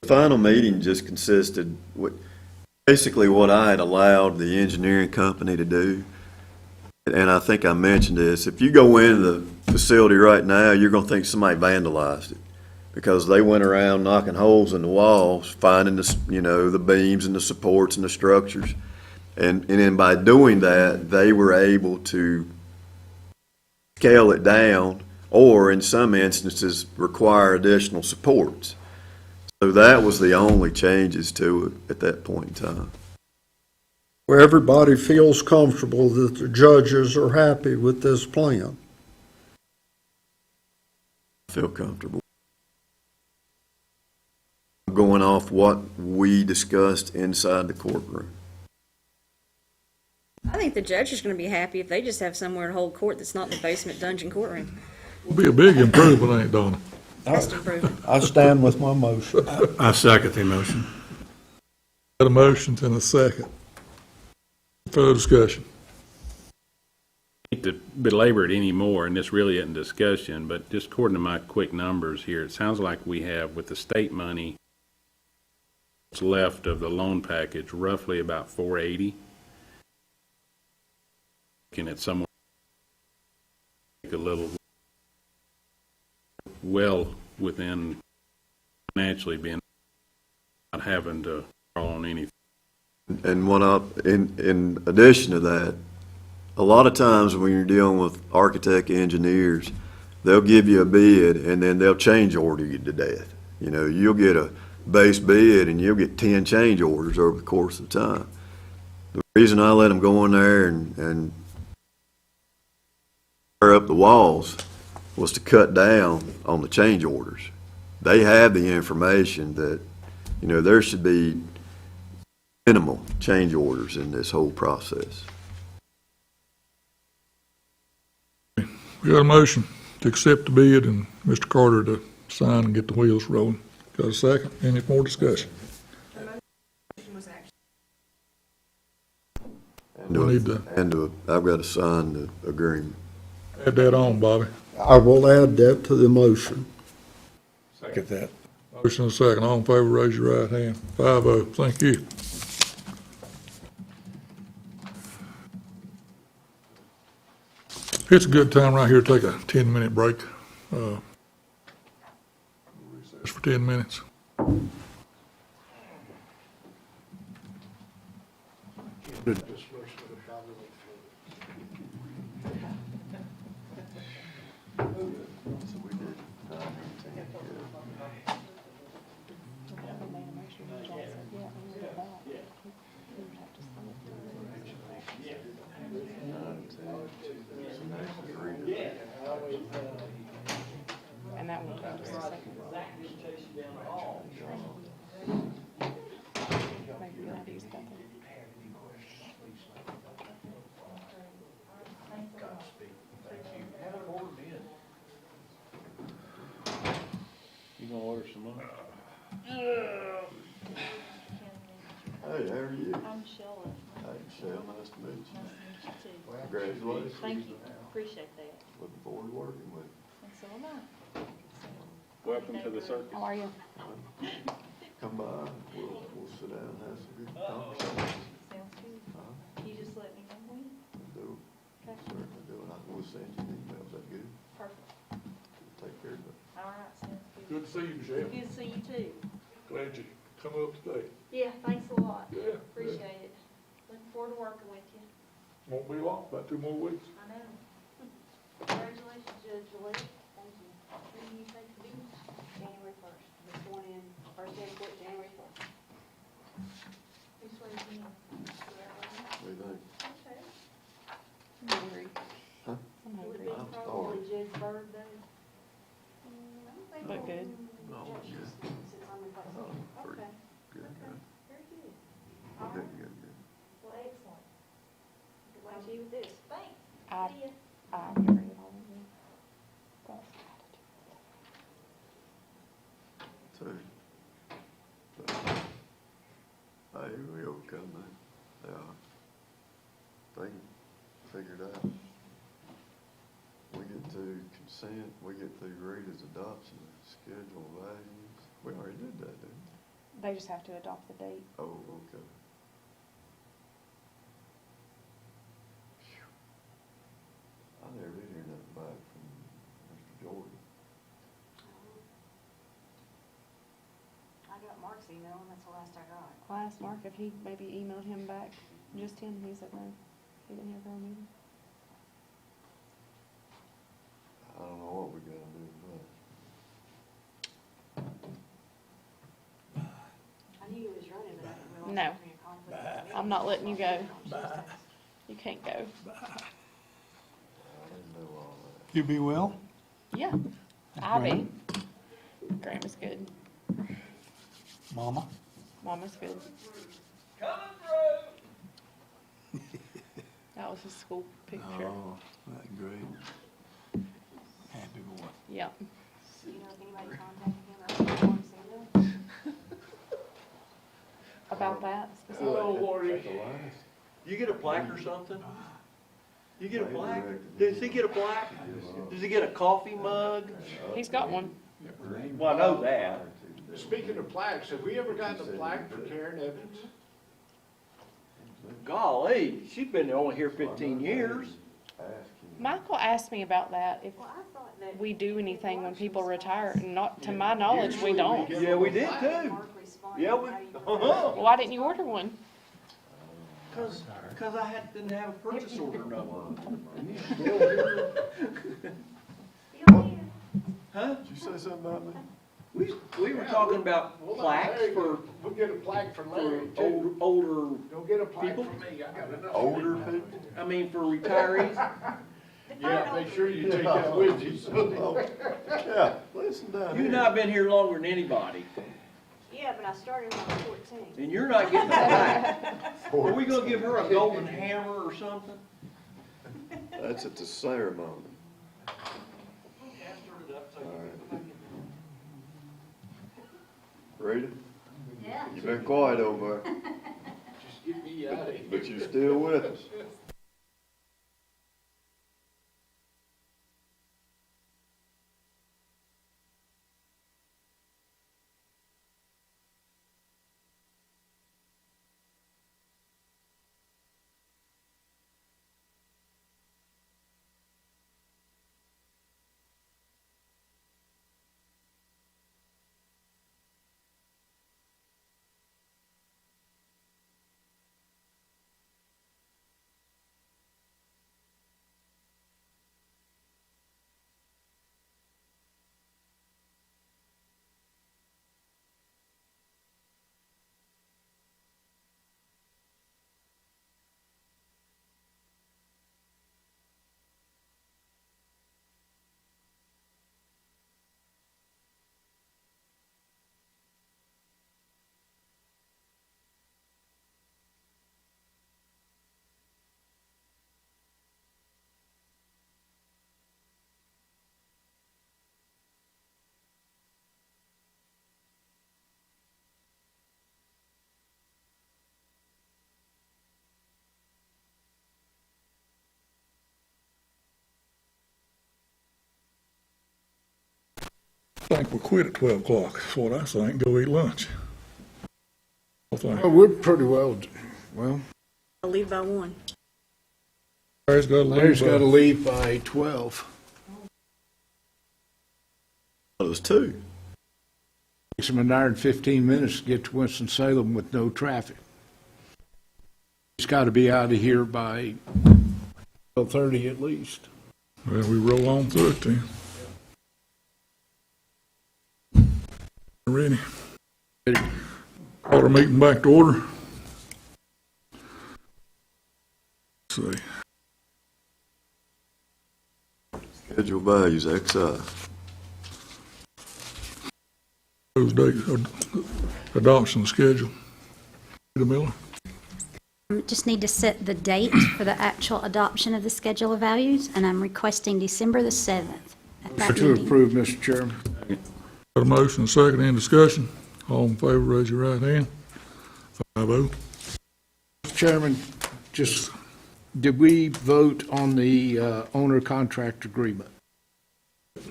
The final meeting just consisted basically what I had allowed the engineering company to do. And I think I mentioned this. If you go into the facility right now, you're going to think somebody vandalized it, because they went around knocking holes in the walls, finding the beams and the supports and the structures. And then by doing that, they were able to scale it down, or in some instances require additional supports. So that was the only changes to it at that point in time. Where everybody feels comfortable that the judges are happy with this plan. I feel comfortable. Going off what we discussed inside the courtroom. I think the judge is going to be happy if they just have somewhere to hold court that's not the basement dungeon courtroom. Will be a big improvement, ain't it, Donna? Best improvement. I stand with my motion. I second the motion. Got a motion and a second. Further discussion? Hate to belabor it anymore, and this really isn't discussion, but just according to my quick numbers here, it sounds like we have, with the state money, what's left of the loan package, roughly about 480. Looking at somewhere a little well within financially being not having to draw on anything. And in addition to that, a lot of times when you're dealing with architect engineers, they'll give you a bid and then they'll change order you to death. You'll get a base bid and you'll get 10 change orders over the course of time. The reason I let them go in there and tear up the walls was to cut down on the change orders. They have the information that, there should be minimal change orders in this whole process. We got a motion to accept the bid and Mr. Carter to sign and get the wheels rolling. Got a second? Any more discussion? I've got to sign the agreement. Add that on, Bobby. I will add that to the motion. Second that. Motion and a second. All in favor, raise your right hand. 5-0. Thank you. It's a good time right here to take a 10-minute break. Recess for 10 minutes. first of the month. Hey, how are you? I'm Sheila. Hey, Michelle, nice to meet you. Nice to meet you too. Congratulations. Thank you, appreciate that. Looking forward to working with And so am I. Welcome to the circus. How are you? you. Come by, we'll sit down and have some good conversations. Sounds good. Uh, You just let me know when. Do, Okay. certainly do, and we'll send you an email, is that good? Perfect. Take care of it. All right, sounds good. Good to see you, Michelle. Good to see you too. Glad you come up today. Yeah, thanks a lot. Yeah. Appreciate it. Looking forward to working with you. Won't be long, about 2 more weeks. I know. Congratulations, Judge Gillette. Thank you. When do you think to be? January 1st. This one in, first day of court, January 1st. Who swears you in? What do you think? Okay. I'm hungry. Huh? I'm Would hungry. be I'm probably starving. Judge Bird though. Look good. No, good. Since I'm in place. Oh, pretty Okay. good, Okay. good. Very good. Good, good, good. Well, excellent. Good luck to you with this. Thanks. I- See ya. I agree with all of you. That's- Too. But, hey, we overcome that. Yeah. They can figure it out. We get to consent, we get through Rita's adoption, schedule of values. We already did that, didn't we? They just have to adopt the date. Oh, okay. Phew. I never did hear nothing back from Mr. Jordan. I got Mark's email, and that's the last I got. I asked Mark if he maybe emailed him back, just him, he said no. He didn't hear from him. I don't know what we gotta do with I knew he was running, but I didn't realize No. there was a conflict. I'm not letting you go. You can't go. that. I didn't know all that. You be well? Yeah, I be. Grandma's good. Mama? Mama's good. That was his school picture. Oh, that's great. Happy boy. Yeah. Do you know if anybody contacted him or if he wants to see them? About that specifically. That's the last. You get a plaque or something? You get a They plaque? directed Does him. he get a plaque? Does he get a coffee mug? He's got one. Well, I know that. Speaking of plaques, have we ever gotten a plaque for Karen Evans? Golly, she's been only here 15 years. Ask him. Michael asked me about that, if Well, I thought that. we do anything when people retire, and not, to my knowledge, we don't. Yeah, we did too. Mark responded. Yeah, we, how you uh-huh. Why didn't you order one? Cause didn't have a purchase order number. Huh? Did you say something about me? We were talking about plaques for, We'll get a plaque for for Larry too. older, Don't get a plaque people? for me, I got enough. Older people? I mean, for retirees. Yeah, make sure you take that with you. Oh, yeah, listen down here. You've not been here longer than anybody, Yeah, but I started when I was 14. and you're not getting a plaque. Are we gonna give her a golden hammer or something? That's at the ceremony. All right. Rita, Yeah. you've been quiet over there, Just get me out of here. but you're still with us. I think we'll quit at 12 o'clock, that's what I think, go eat lunch. I think. Well, we're pretty well, I'll leave by 1. Larry's got to leave. Larry's got to leave by 12. It was 2. Takes him an hour and 15 minutes to get to Winston-Salem with no traffic. He's got to be out of here by 12:30 at least. Well, we roll on through it then. Ready. Call our meeting back to order. Let's see. Schedule values, XI. Those dates, adoption schedule. Peter Miller. Just need to set the date for the actual adoption of the schedule of values, and I'm requesting December the 7th at that To meeting. approve, Mr. Chairman. Got a motion, a second, any discussion? All in favor, raise your right hand. 5-0. Mr. Chairman, just, did we vote on the owner contract agreement?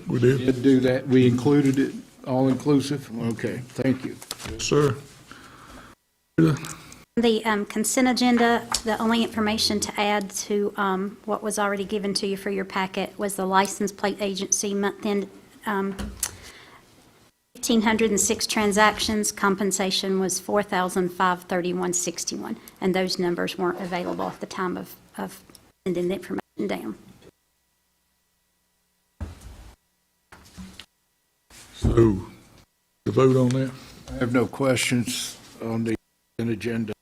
We did. Did do that? We included it, all inclusive? Okay, thank you. Yes, sir. The consent agenda, the only information to add to what was already given to you for your packet was the license plate agency month-end, 1,506 transactions, compensation was $4,531.61, and those numbers weren't available at the time of sending the information down. So, the vote on that? I have no questions on the agenda.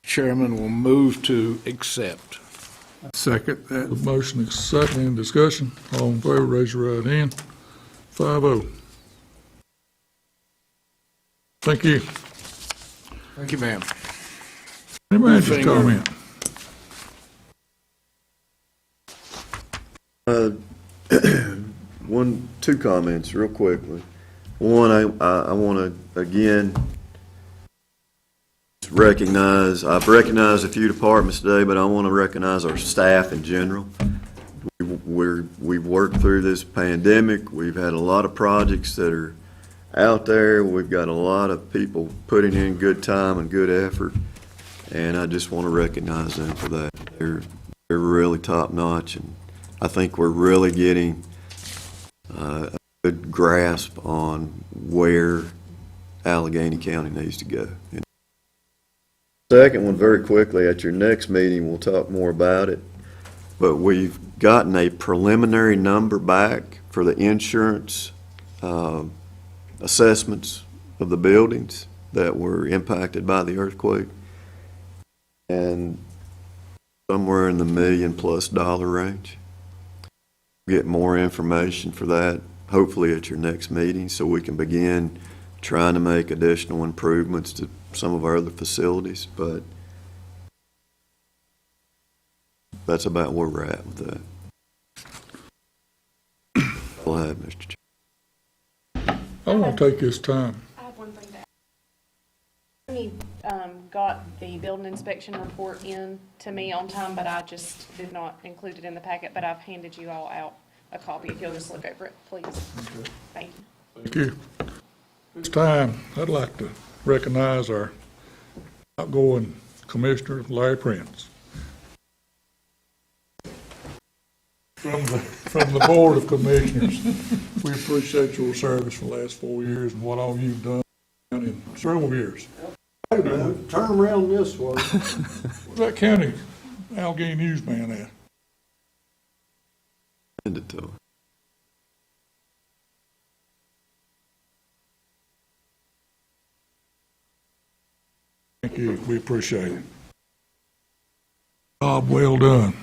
Chairman will move to accept. Second. The motion is second, any discussion? All in favor, raise your right hand. 5-0. Thank you. Thank you, ma'am. Any manager's comment? Two comments real quickly. One, I want to again recognize, I've recognized a few departments today, but I want to recognize our staff in general. We've worked through this pandemic. We've had a lot of projects that are out there. We've got a lot of people putting in good time and good effort, and I just want to recognize them for that. They're really top notch, and I think we're really getting a good grasp on where Alleghany County needs to go. Second one, very quickly, at your next meeting, we'll talk more about it, but we've gotten a preliminary number back for the insurance assessments of the buildings that were impacted by the earthquake, and somewhere in the $1 million+ range. Get more information for that, hopefully at your next meeting, so we can begin trying to make additional improvements to some of our other facilities, but that's about where we're at with that. Go ahead, Mr. Chairman. I want to take this time. I have one thing to add. He got the building inspection report in to me on time, but I just did not include it in the packet, but I've handed you all out a copy if you'll just look over it, please. Okay. Thank you. Thank you. This time, I'd like to recognize our outgoing Commissioner, Larry Prince. From the Board of Commissioners, we appreciate your service for the last 4 years and what all you've done in several years. Hey, man, turn around this way. Where's that county Alleghany newsman at? Send it to him. Thank you, we appreciate it. Job well done.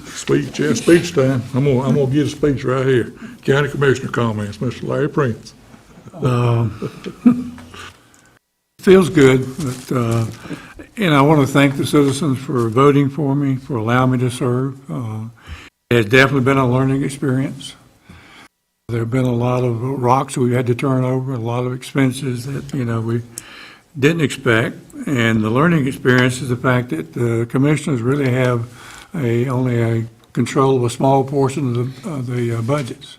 Speech, yeah, speech time. I'm gonna get a speech right here. County Commissioner comments, Mr. Larry Prince. Feels good, but, and I want to thank the citizens for voting for me, for allowing me to serve. It has definitely been a learning experience. There have been a lot of rocks we've had to turn over, a lot of expenses that, didn't expect, and the learning experience is the fact that the commissioners really have only a control of a small portion of the budgets.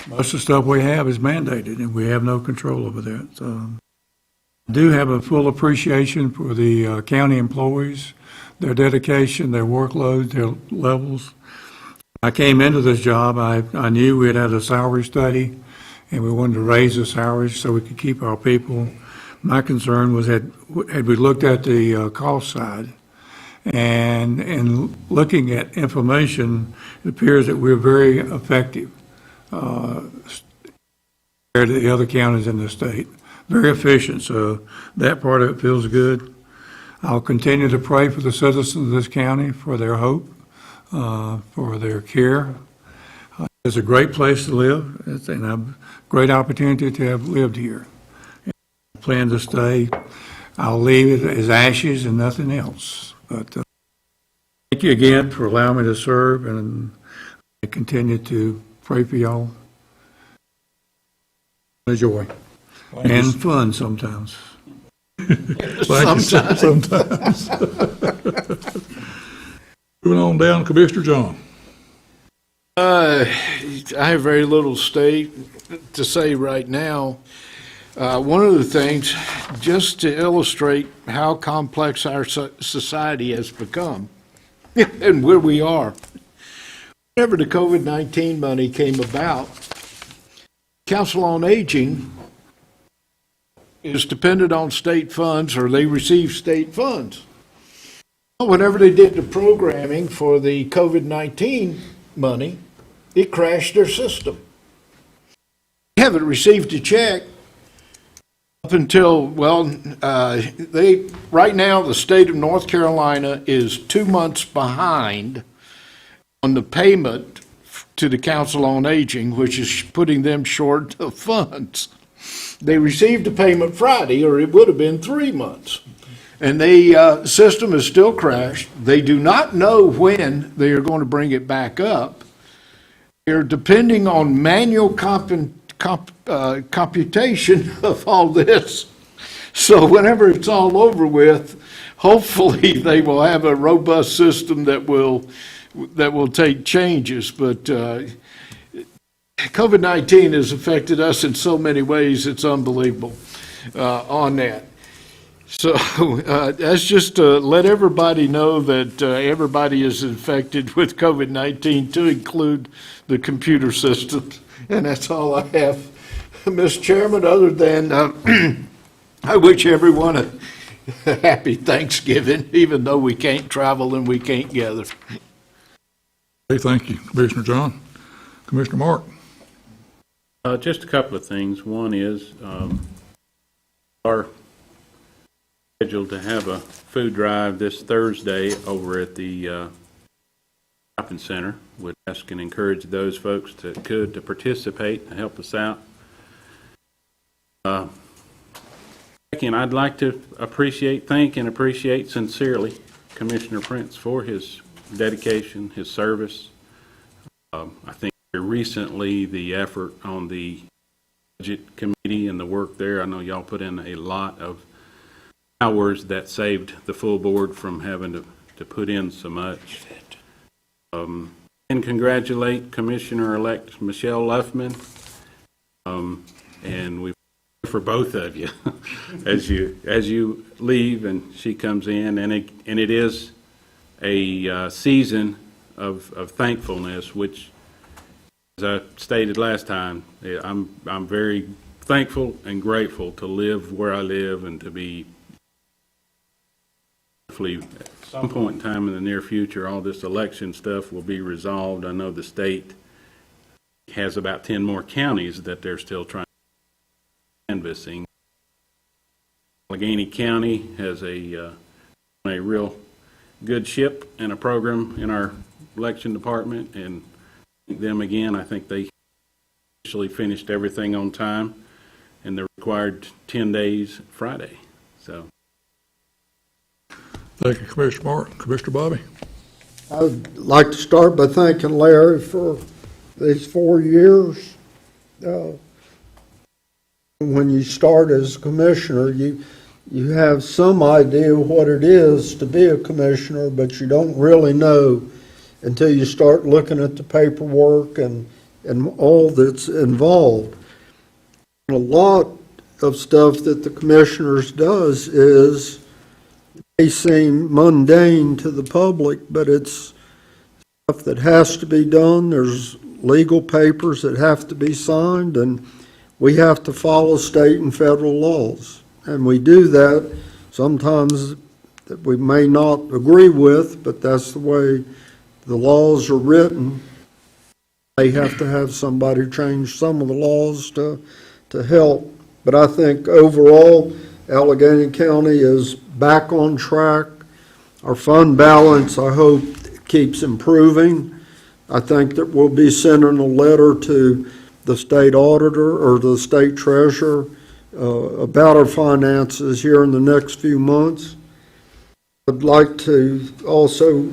Most of the stuff we have is mandated, and we have no control over that. I do have a full appreciation for the county employees, their dedication, their workload, their levels. I came into this job, I knew we had had a salary study, and we wanted to raise the salaries so we could keep our people. My concern was had we looked at the cost side, and in looking at information, it appears that we're very effective compared to the other counties in the state. Very efficient, so that part of it feels good. I'll continue to pray for the citizens of this county, for their hope, for their care. It's a great place to live, and a great opportunity to have lived here. I plan to stay. I'll leave it as ashes and nothing else. But thank you again for allowing me to serve, and I continue to pray for y'all. A joy. And fun sometimes. Sometimes. Moving on down, Commissioner John. I have very little to say right now. One of the things, just to illustrate how complex our society has become and where we are. Whenever the COVID-19 money came about, Council on Aging is dependent on state funds, or they receive state funds. Whenever they did the programming for the COVID-19 money, it crashed their system. They haven't received a check up until, right now the state of North Carolina is 2 months behind on the payment to the Council on Aging, which is putting them short of funds. They received the payment Friday, or it would have been 3 months. And the system is still crashed. They do not know when they are going to bring it back up. They're depending on manual computation of all this. So whenever it's all over with, hopefully they will have a robust system that will take changes. But COVID-19 has affected us in so many ways, it's unbelievable on that. So that's just to let everybody know that everybody is infected with COVID-19, to include the computer systems. And that's all I have, Mr. Chairman, other than I wish everyone a happy Thanksgiving, even though we can't travel and we can't gather. Hey, thank you, Commissioner John. Commissioner Mark. Just a couple of things. One is our scheduled to have a food drive this Thursday over at the shopping center. Would ask and encourage those folks that could to participate and help us out. Again, I'd like to thank and appreciate sincerely Commissioner Prince for his dedication, his service. I think recently the effort on the budget committee and the work there, I know y'all put in a lot of hours that saved the full board from having to put in so much. And congratulate Commissioner-elect Michelle Luffman. And we for both of you as you leave and she comes in, and it is a season of thankfulness, which, as I stated last time, I'm very thankful and grateful to live where I live and to be. Hopefully, at some point in time in the near future, all this election stuff will be resolved. I know the state has about 10 more counties that they're still trying to canvassing. Alleghany County has a real good ship and a program in our election department, and them again, I think they actually finished everything on time, and the required 10 days Friday. So. Thank you, Commissioner Martin. Commissioner Bobby. I'd like to start by thanking Larry for these 4 years. When you start as commissioner, you you have some idea what it is to be a commissioner, but you don't really know until you start looking at the paperwork and all that's involved. A lot of stuff that the commissioners does may seem mundane to the public, but it's stuff that has to be done. There's legal papers that have to be signed, and we have to follow state and federal laws. And we do that sometimes that we may not agree with, but that's the way the laws are written. They have to have somebody change some of the laws to help. But I think overall, Alleghany County is back on track. Our fund balance, I hope, keeps improving. I think that we'll be sending a letter to the state auditor or the state treasurer about our finances here in the next few months. I'd like to also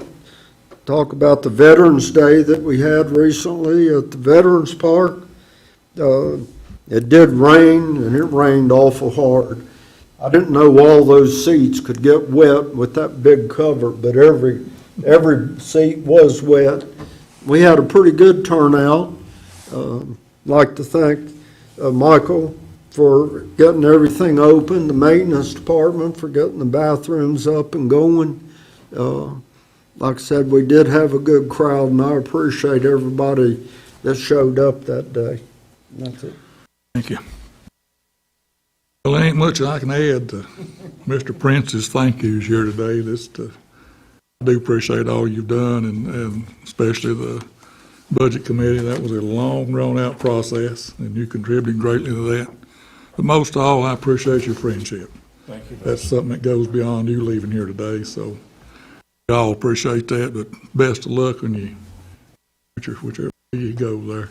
talk about the Veterans Day that we had recently at the Veterans Park. It did rain, and it rained awful hard. I didn't know all those seats could get wet with that big cover, but every seat was wet. We had a pretty good turnout. I'd like to thank Michael for getting everything open, the maintenance department for getting the bathrooms up and going. Like I said, we did have a good crowd, and I appreciate everybody that showed up that day. That's it. Thank you. Well, there ain't much I can add to Mr. Prince's thank yous here today. I do appreciate all you've done, and especially the Budget Committee. That was a long, drawn-out process, and you contributed greatly to that. But most of all, I appreciate your friendship. Thank you. That's something that goes beyond you leaving here today, so we all appreciate that, but best of luck when you, whichever way you go there.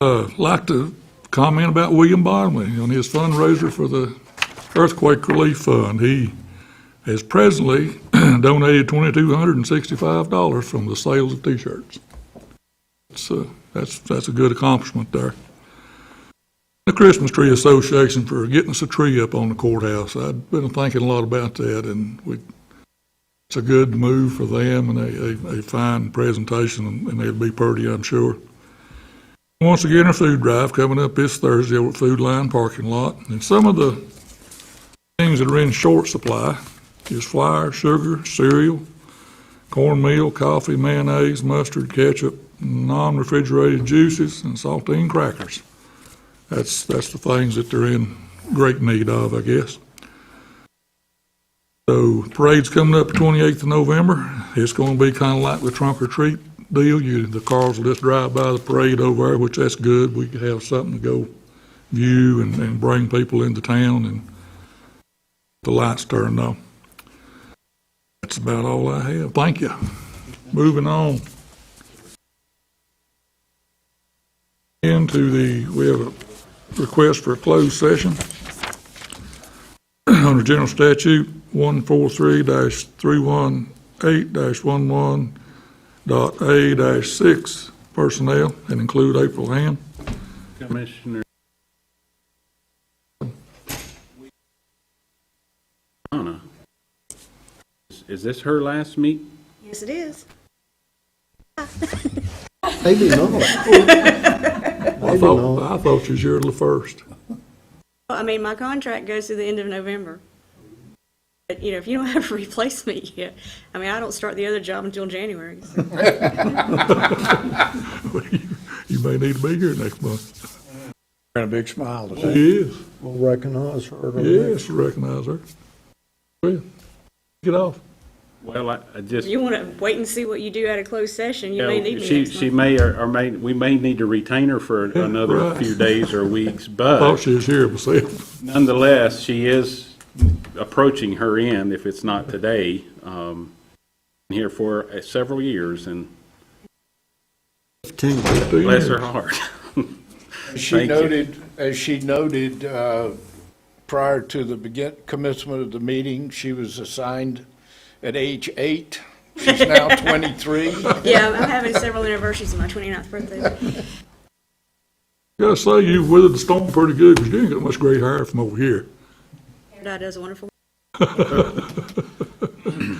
I'd like to comment about William Bottomley on his fundraiser for the Earthquake Relief Fund. He has presently donated $2,265 from the sales of T-shirts. That's a good accomplishment there. The Christmas Tree Association for getting us a tree up on the courthouse. I'd been thinking a lot about that, and it's a good move for them, and a fine presentation, and they'll be pretty, I'm sure. Once again, our food drive coming up this Thursday over at Food Line parking lot. And some of the things that are in short supply is flour, sugar, cereal, cornmeal, coffee, mayonnaise, mustard, ketchup, non-refrigerated juices, and saltine crackers. That's the things that they're in great need of, I guess. So parade's coming up the 28th of November. It's going to be kind of like the trunk or treat deal. The cars will just drive by the parade over there, which that's good. We could have something to go view and bring people into town and the lights turned on. That's about all I have. Thank you. Moving on. We have a request for a closed session under General Statute 143-318-11.A-6 personnel and include April Ham. Commissioner Anna, is this her last meet? Yes, it is. Maybe not. I thought you was here the first. I mean, my contract goes through the end of November. But, if you don't have a replacement yet, I mean, I don't start the other job until January. So. You may need to be here next month. And a big smile to see. She is. We'll recognize her. Yes, recognize her. Go ahead. Get off. Well, I just. If you want to wait and see what you do at a closed session, you may need me next She month. may we may need to retain her for another right. few days or weeks, I but thought she was here myself. nonetheless, she is approaching her end, if it's not today, here for several years, and 15. bless her heart. As she Thank noted, prior to the commencement of the meeting, she was assigned at age 8. She's now 23. Yeah, I'm having several anniversaries of my 29th birthday. Gotta say, you've weathered the storm pretty good, because you ain't got much great hair from over here. That does wonderful.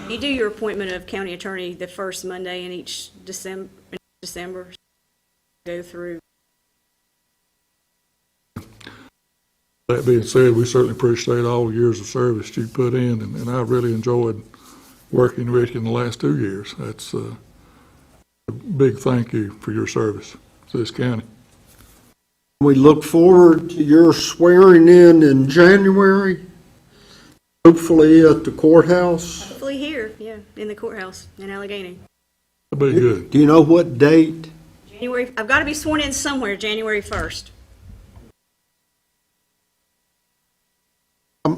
You do your appointment of county attorney the first Monday in each December. Go through. That being said, we certainly appreciate all the years of service you put in, and I really enjoyed working with you in the last 2 years. That's a big thank you for your service to this county. We look forward to your swearing in January, hopefully at the courthouse. Hopefully here, yeah, in the courthouse in Alleghany. That'd be good. Do you know what date? January, I've got to be sworn in somewhere, January 1st.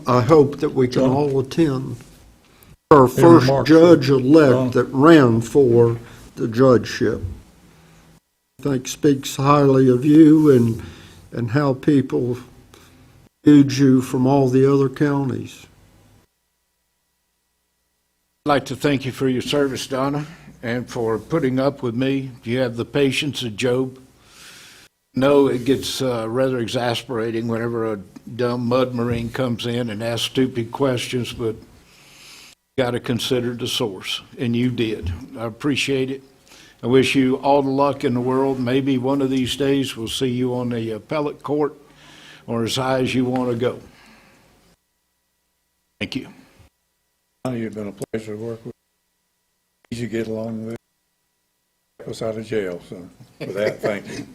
I hope that we can all attend. Our first March. judge-elect that ran for the judgeship. I think speaks highly of you and how people viewed you from all the other counties. I'd like to thank you for your service, Donna, and for putting up with me. You have the patience of Job. No, it gets rather exasperating whenever a dumb mud marine comes in and asks stupid questions, but you got to consider the source, and you did. I appreciate it. I wish you all the luck in the world. Maybe one of these days we'll see you on the appellate court or as high as you want to go. Thank you. You've been a pleasure to work with. Easy to get along with. Kept us out of jail, so for that, thank you.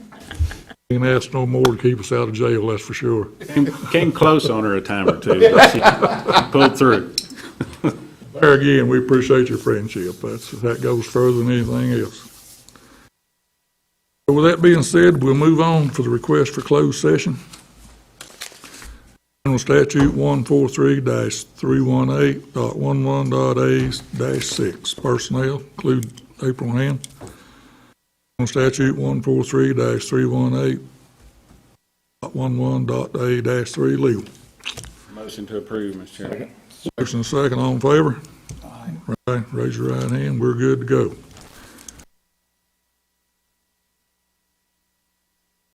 Ain't asked no more to keep us out of jail, that's for sure. Came close on her a time or two, but she pulled through. There again, we appreciate your friendship. That goes further than anything else. So with that being said, we'll move on for the request for closed session. General Statute 143-318.11.A-6, personnel, include April Hand. General Statute 143-318.11.A-3, legal. Motion to approve, Mr. Chairman. Motion and second, all in favor? Right, raise your right hand, we're good to go.